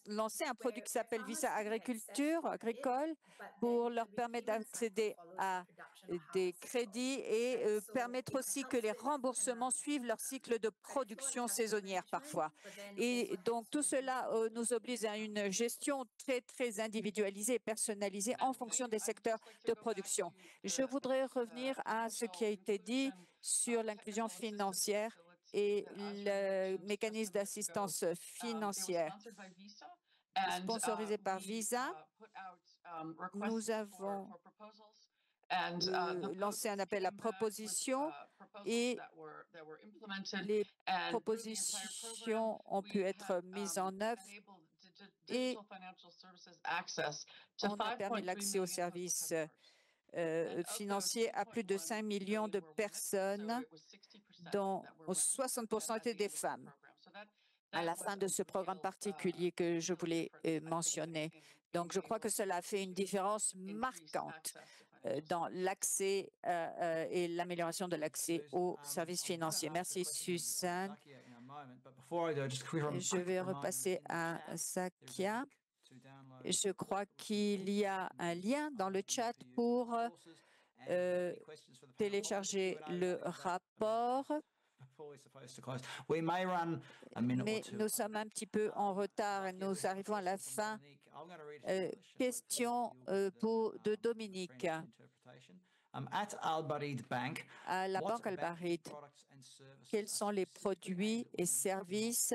lancé un produit qui s'appelle Visa Agriculture, agricole, pour leur permettre d'accéder à des crédits et permettre aussi que les remboursements suivent leur cycle de production saisonnière parfois. Et donc, tout cela nous oblige à une gestion très, très individualisée et personnalisée en fonction des secteurs de production. Je voudrais revenir à ce qui a été dit sur l'inclusion financière et le mécanisme d'assistance financière sponsorisé par Visa. Nous avons lancé un appel à propositions et les propositions ont pu être mises en œuvre et on a permis l'accès aux services financiers à plus de 5 millions de personnes, dont 60% étaient des femmes, à la fin de ce programme particulier que je voulais mentionner. Donc, je crois que cela a fait une différence marquante dans l'accès et l'amélioration de l'accès aux services financiers. Merci, Suzanne. Je vais repasser à Zakia. Je crois qu'il y a un lien dans le chat pour télécharger le rapport. Mais nous sommes un petit peu en retard et nous arrivons à la fin. Question de Dominique. À la Banque Al-Barid, quels sont les produits et services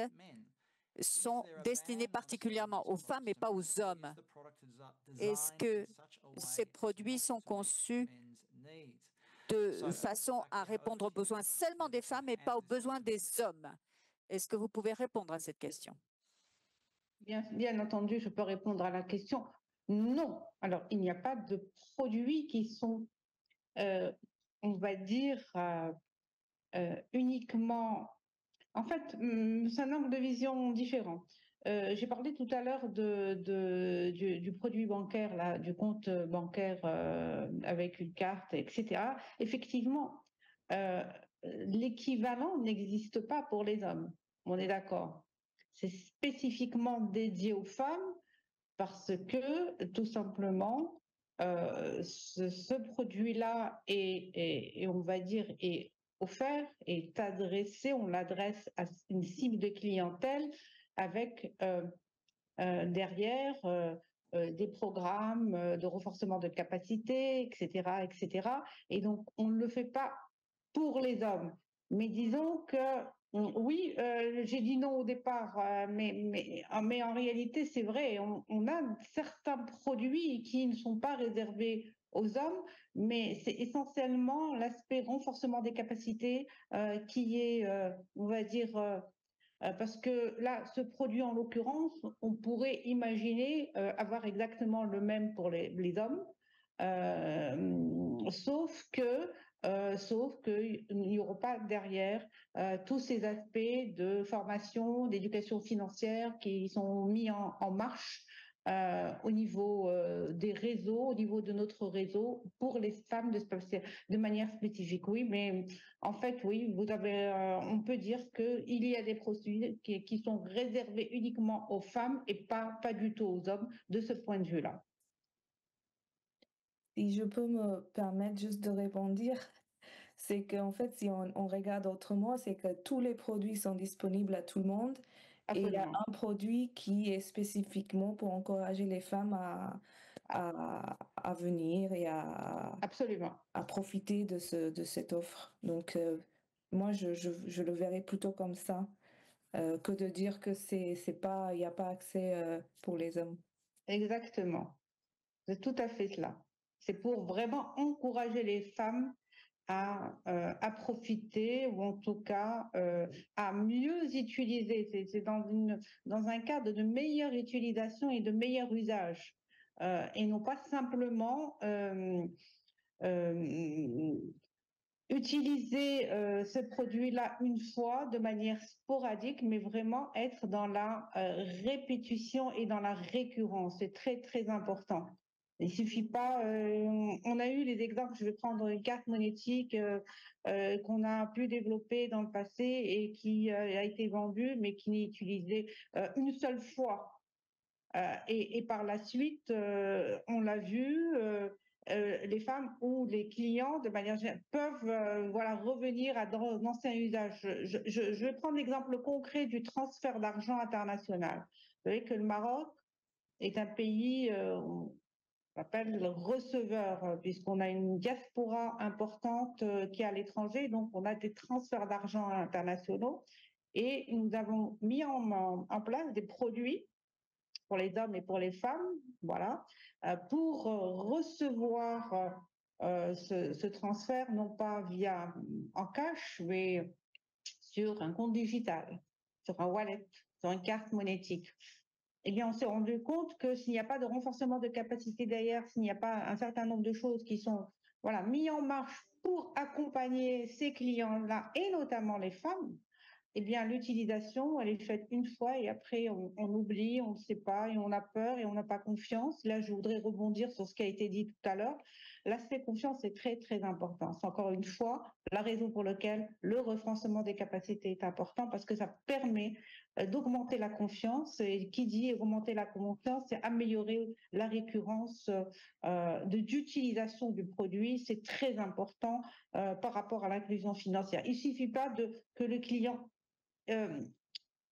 sont destinés particulièrement aux femmes et pas aux hommes? Est-ce que ces produits sont conçus de façon à répondre aux besoins seulement des femmes et pas aux besoins des hommes? Est-ce que vous pouvez répondre à cette question? Bien entendu, je peux répondre à la question. Non. Alors, il n'y a pas de produits qui sont, on va dire, uniquement... En fait, c'est un angle de vision différent. J'ai parlé tout à l'heure du produit bancaire, là, du compte bancaire avec une carte, etc. Effectivement, l'équivalent n'existe pas pour les hommes. On est d'accord. C'est spécifiquement dédié aux femmes parce que, tout simplement, ce produit-là est, on va dire, est offert, est adressé, on l'adresse à une cible de clientèle avec derrière des programmes de renforcement de capacité, etc., etc. Et donc, on ne le fait pas pour les hommes. Mais disons que, oui, j'ai dit non au départ, mais en réalité, c'est vrai, on a certains produits qui ne sont pas réservés aux hommes, mais c'est essentiellement l'aspect renforcement des capacités qui est, on va dire, parce que là, ce produit en l'occurrence, on pourrait imaginer avoir exactement le même pour les hommes, sauf qu'il n'y aura pas derrière tous ces aspects de formation, d'éducation financière qui sont mis en marche au niveau des réseaux, au niveau de notre réseau pour les femmes de manière spécifique. Oui, mais en fait, oui, on peut dire qu'il y a des produits qui sont réservés uniquement aux femmes et pas du tout aux hommes de ce point de vue-là. Si je peux me permettre juste de répondre, c'est qu'en fait, si on regarde autrement, c'est que tous les produits sont disponibles à tout le monde. Et il y a un produit qui est spécifiquement pour encourager les femmes à venir et à profiter de cette offre. Donc, moi, je le verrais plutôt comme ça, que de dire que il n'y a pas accès pour les hommes. Exactement. C'est tout à fait cela. C'est pour vraiment encourager les femmes à profiter ou en tout cas à mieux utiliser. C'est dans un cadre de meilleure utilisation et de meilleur usage et non pas simplement utiliser ce produit-là une fois de manière sporadique, mais vraiment être dans la répétition et dans la récurrence. C'est très, très important. Il ne suffit pas, on a eu les exemples, je vais prendre une carte monétique qu'on a pu développer dans le passé et qui a été vendue, mais qui n'est utilisée une seule fois. Et par la suite, on l'a vu, les femmes ou les clients, de manière générale, peuvent revenir à d'anciens usages. Je vais prendre l'exemple concret du transfert d'argent international. Vous savez que le Maroc est un pays... on appelle receveur, puisqu'on a une diaspora importante qui est à l'étranger, donc on a des transferts d'argent internationaux et nous avons mis en place des produits pour les hommes et pour les femmes, voilà, pour recevoir ce transfert, non pas en cash, mais sur un compte digital, sur un wallet, sur une carte monétique. Eh bien, on s'est rendu compte que s'il n'y a pas de renforcement de capacité derrière, s'il n'y a pas un certain nombre de choses qui sont mis en marche pour accompagner ces clients-là, et notamment les femmes, eh bien, l'utilisation, elle est faite une fois et après, on oublie, on ne sait pas et on a peur et on n'a pas confiance. Là, je voudrais rebondir sur ce qui a été dit tout à l'heure. l'aspect confiance est très, très important. C'est encore une fois la raison pour laquelle le renforcement des capacités est important parce que ça permet d'augmenter la confiance. Et qui dit augmenter la confiance, c'est améliorer la récurrence d'utilisation du produit. C'est très important par rapport à l'inclusion financière. Il ne suffit pas que le client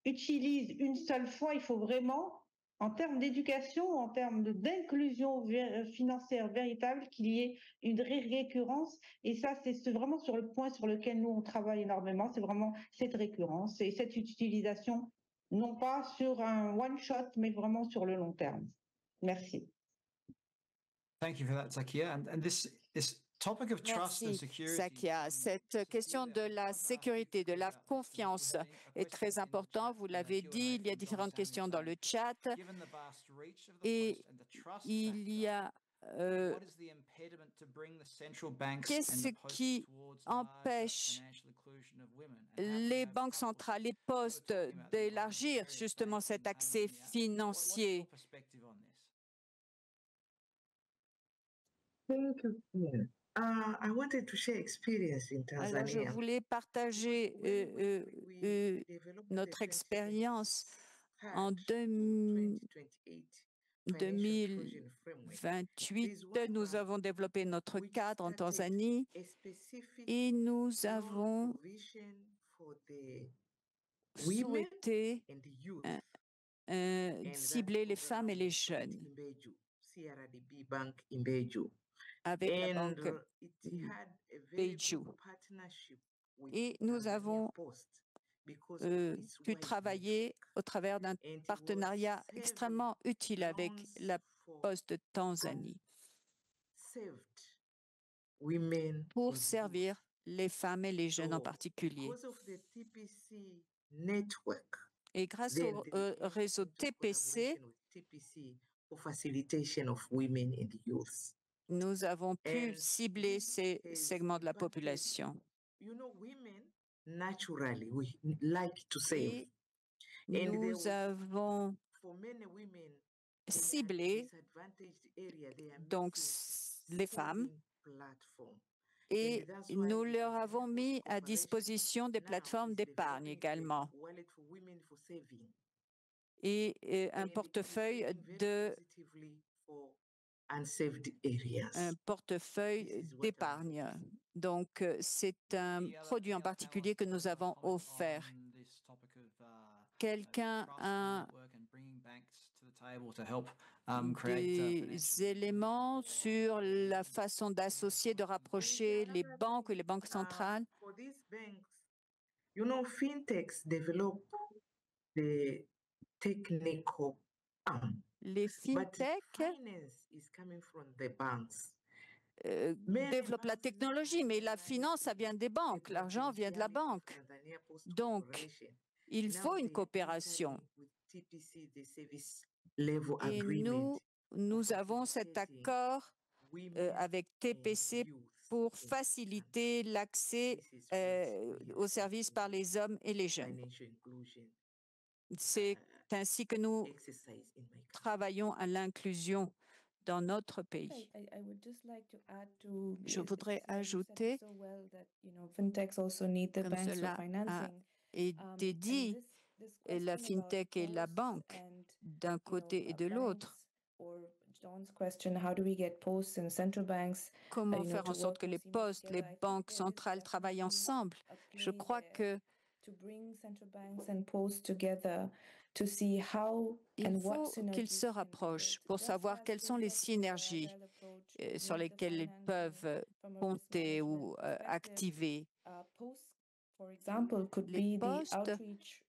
utilise une seule fois, il faut vraiment, en termes d'éducation, en termes d'inclusion financière véritable, qu'il y ait une récurrence. Et ça, c'est vraiment sur le point sur lequel nous, on travaille énormément, c'est vraiment cette récurrence et cette utilisation, non pas sur un one-shot, mais vraiment sur le long terme. Merci. Thank you for that, Zakia. And this topic of trust and Merci, security. Zakia. Cette question de la sécurité, de la confiance est très importante. Vous l'avez dit, il y a différentes questions dans le chat. Et il y a qu'est-ce qui empêche les banques centrales, les postes d'élargir justement cet accès financier? I wanted to share experience in Tanzania. Alors, je voulais partager notre expérience en 2028. Nous avons développé notre cadre en Tanzanie et nous avons souhaité cibler les femmes et les jeunes avec la banque Beju. Et nous avons pu travailler au travers d'un partenariat extrêmement utile avec la Poste de Tanzanie pour servir les femmes et les jeunes en particulier. Et grâce au réseau TPC, nous avons pu cibler ces segments de la population. Et nous avons ciblé donc les femmes et nous leur avons mis à disposition des plateformes d'épargne également et un portefeuille d'épargne. Donc, c'est un produit en particulier que nous avons offert. Quelqu'un a des éléments sur la façon d'associer, de rapprocher les banques et les banques centrales? Fintechs develop the technical arm. Les fintechs développent la technologie, mais la finance, ça vient des banques, l'argent vient de la banque. Donc, il faut une coopération. Et nous avons cet accord avec TPC pour faciliter l'accès aux services par les hommes et les jeunes. C'est ainsi que nous travaillons à l'inclusion dans notre pays. Je voudrais ajouter, comme cela a été dit, la FinTech et la banque d'un côté et de l'autre. Comment faire en sorte que les postes, les banques centrales travaillent ensemble? Je crois que il faut qu'ils se rapprochent pour savoir quelles sont les synergies sur lesquelles ils peuvent compter ou activer. Les postes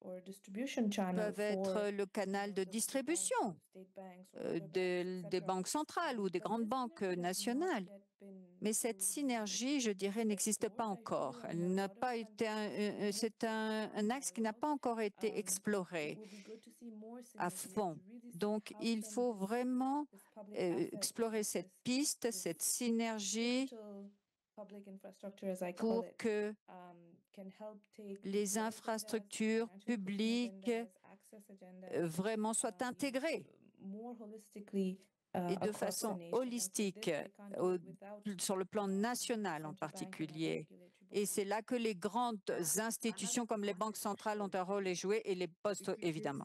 peuvent être le canal de distribution des banques centrales ou des grandes banques nationales. Mais cette synergie, je dirais, n'existe pas encore. Elle n'a pas été c'est un axe qui n'a pas encore été exploré à fond. Donc, il faut vraiment explorer cette piste, cette synergie pour que les infrastructures publiques vraiment soient intégrées et de façon holistique, sur le plan national en particulier. Et c'est là que les grandes institutions comme les banques centrales ont un rôle à jouer et les postes, évidemment.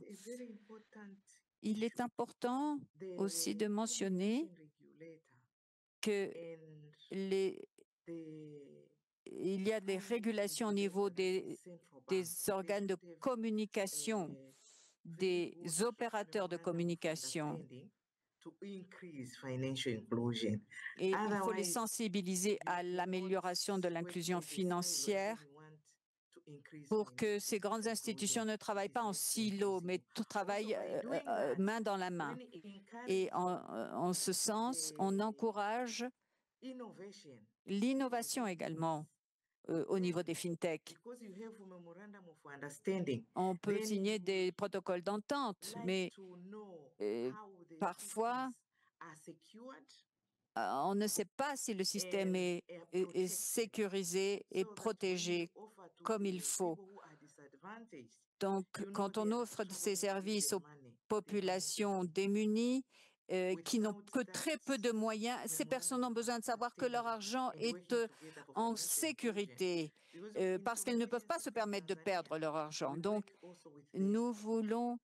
Il est important aussi de mentionner que il y a des régulations au niveau des organes de communication, des opérateurs de communication. Et il faut les sensibiliser à l'amélioration de l'inclusion financière pour que ces grandes institutions ne travaillent pas en silo, mais travaillent main dans la main. Et en ce sens, on encourage l'innovation également au niveau des fintechs. On peut signer des protocoles d'entente, mais parfois, on ne sait pas si le système est sécurisé et protégé comme il faut. Donc, quand on offre ces services aux populations démunies, qui n'ont que très peu de moyens, ces personnes ont besoin de savoir que leur argent est en sécurité parce qu'elles ne peuvent pas se permettre de perdre leur argent. Donc, nous voulons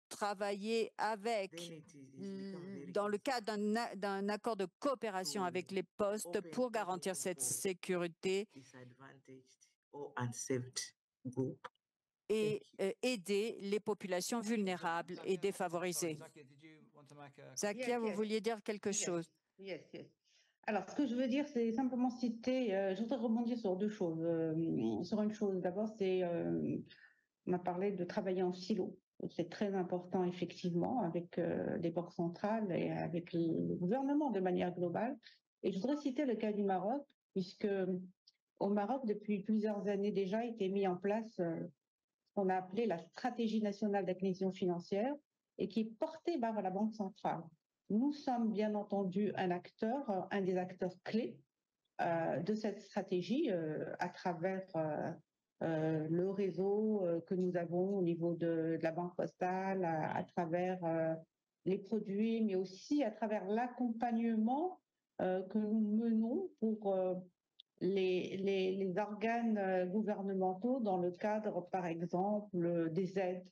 travailler dans le cadre d'un accord de coopération avec les postes pour garantir cette sécurité et aider les populations vulnérables et défavorisées. Zakia, vous vouliez dire quelque chose? Yes. Alors, ce que je veux dire, c'est simplement citer, je voudrais rebondir sur deux choses. Sur une chose, d'abord, c'est, on a parlé de travailler en silo. C'est très important, effectivement, avec les banques centrales et avec le gouvernement de manière globale. Et je voudrais citer le cas du Maroc, puisque au Maroc, depuis plusieurs années déjà, a été mis en place ce qu'on a appelé la stratégie nationale d'inclusion financière et qui est portée par la Banque centrale. Nous sommes bien entendu un des acteurs clés de cette stratégie à travers le réseau que nous avons au niveau de la Banque postale, à travers les produits, mais aussi à travers l'accompagnement que nous menons pour les organes gouvernementaux dans le cadre, par exemple, des aides.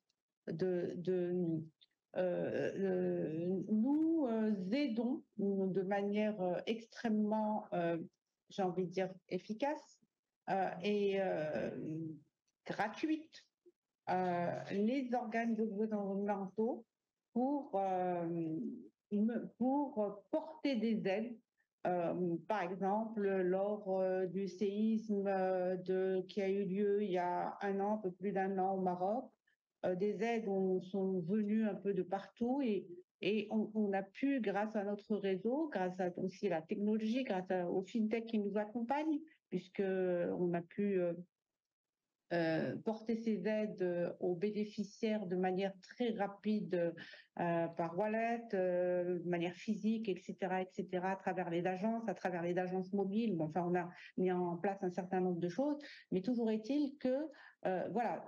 Nous aidons de manière extrêmement, j'ai envie de dire, efficace et gratuite les organes gouvernementaux pour porter des aides. Par exemple, lors du séisme qui a eu lieu il y a un peu plus d'un an au Maroc, des aides sont venues un peu de partout et on a pu, grâce à notre réseau, grâce à aussi la technologie, grâce aux fintechs qui nous accompagnent, puisqu'on a pu porter ces aides aux bénéficiaires de manière très rapide par wallet, de manière physique, etc., à travers les agences mobiles. Bon, enfin, on a mis en place un certain nombre de choses, mais toujours est-il que, voilà,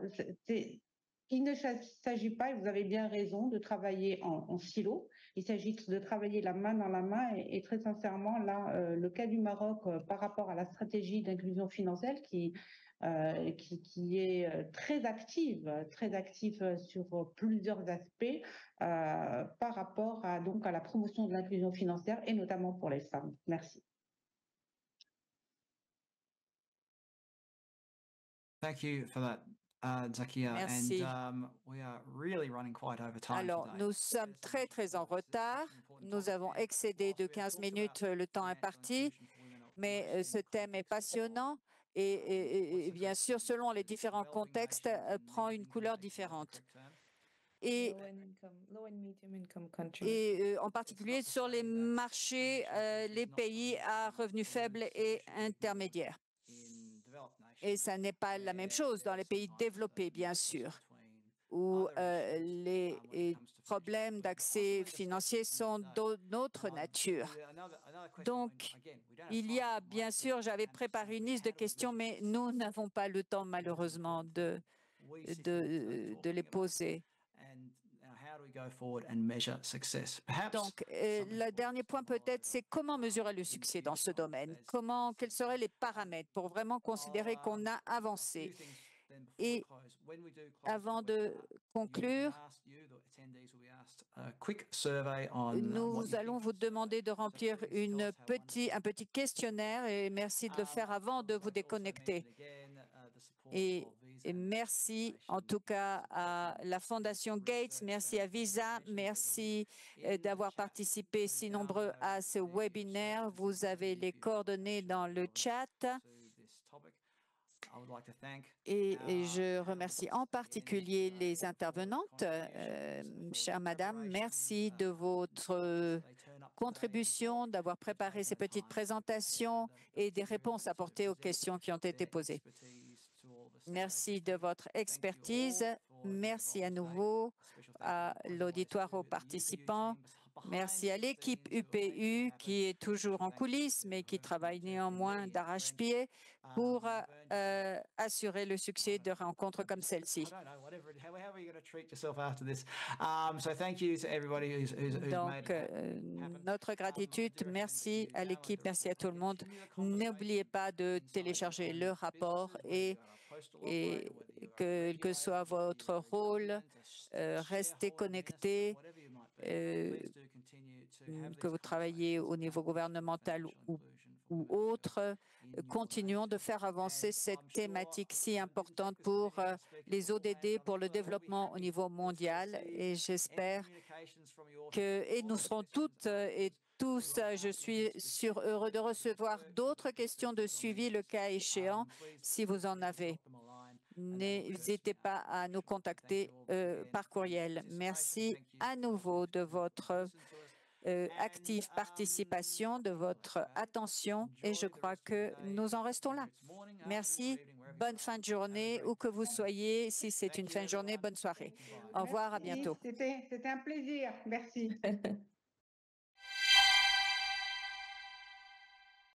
il ne s'agit pas, et vous avez bien raison, de travailler en silo. Il s'agit de travailler la main dans la main et très sincèrement, là, le cas du Maroc par rapport à la stratégie d'inclusion financière qui est très active sur plusieurs aspects par rapport à la promotion de l'inclusion financière et notamment pour les femmes. Merci. Thank you for that. Zakia. Merci. And we are really running quite over time. Alors, nous sommes très en retard. Nous avons excédé de 15 minutes le temps imparti, mais ce thème est passionnant et bien sûr, selon les différents contextes, prend une couleur différente. Et en particulier sur les marchés, les pays à revenus faibles et intermédiaires. Et ça n'est pas la même chose dans les pays développés, bien sûr, où les problèmes d'accès financier sont d'une autre nature. Donc, il y a, bien sûr, j'avais préparé une liste de questions, mais nous n'avons pas le temps, malheureusement, de les poser. Donc, le dernier point peut-être, c'est comment mesurer le succès dans ce domaine? Quels seraient les paramètres pour vraiment considérer qu'on a avancé? Et avant de conclure, nous allons vous demander de remplir un petit questionnaire et merci de le faire avant de vous déconnecter. Et merci en tout cas à la Fondation Gates, merci à Visa, merci d'avoir participé si nombreux à ce webinaire. Vous avez les coordonnées dans le chat. Et je remercie en particulier les intervenantes. Chère Madame, merci de votre contribution, d'avoir préparé ces petites présentations et des réponses apportées aux questions qui ont été posées. Merci de votre expertise. Merci à nouveau à l'auditoire, aux participants. Merci à l'équipe UPU qui est toujours en coulisses, mais qui travaille néanmoins d'arrache-pied pour assurer le succès de rencontres comme celle-ci. Donc, notre gratitude, merci à l'équipe, merci à tout le monde. N'oubliez pas de télécharger le rapport et quel que soit votre rôle, restez connectés, que vous travaillez au niveau gouvernemental ou autre, continuons de faire avancer cette thématique si importante pour les ODD, pour le développement au niveau mondial. Et j'espère et nous serons toutes et tous, je suis heureux de recevoir d'autres questions de suivi le cas échéant si vous en avez. N'hésitez pas à nous contacter par courriel. Merci à nouveau de votre active participation, de votre attention et je crois que nous en restons là. Merci, bonne fin de journée, où que vous soyez. Si c'est une fin de journée, bonne soirée. Au revoir, à bientôt. C'était un plaisir. Merci.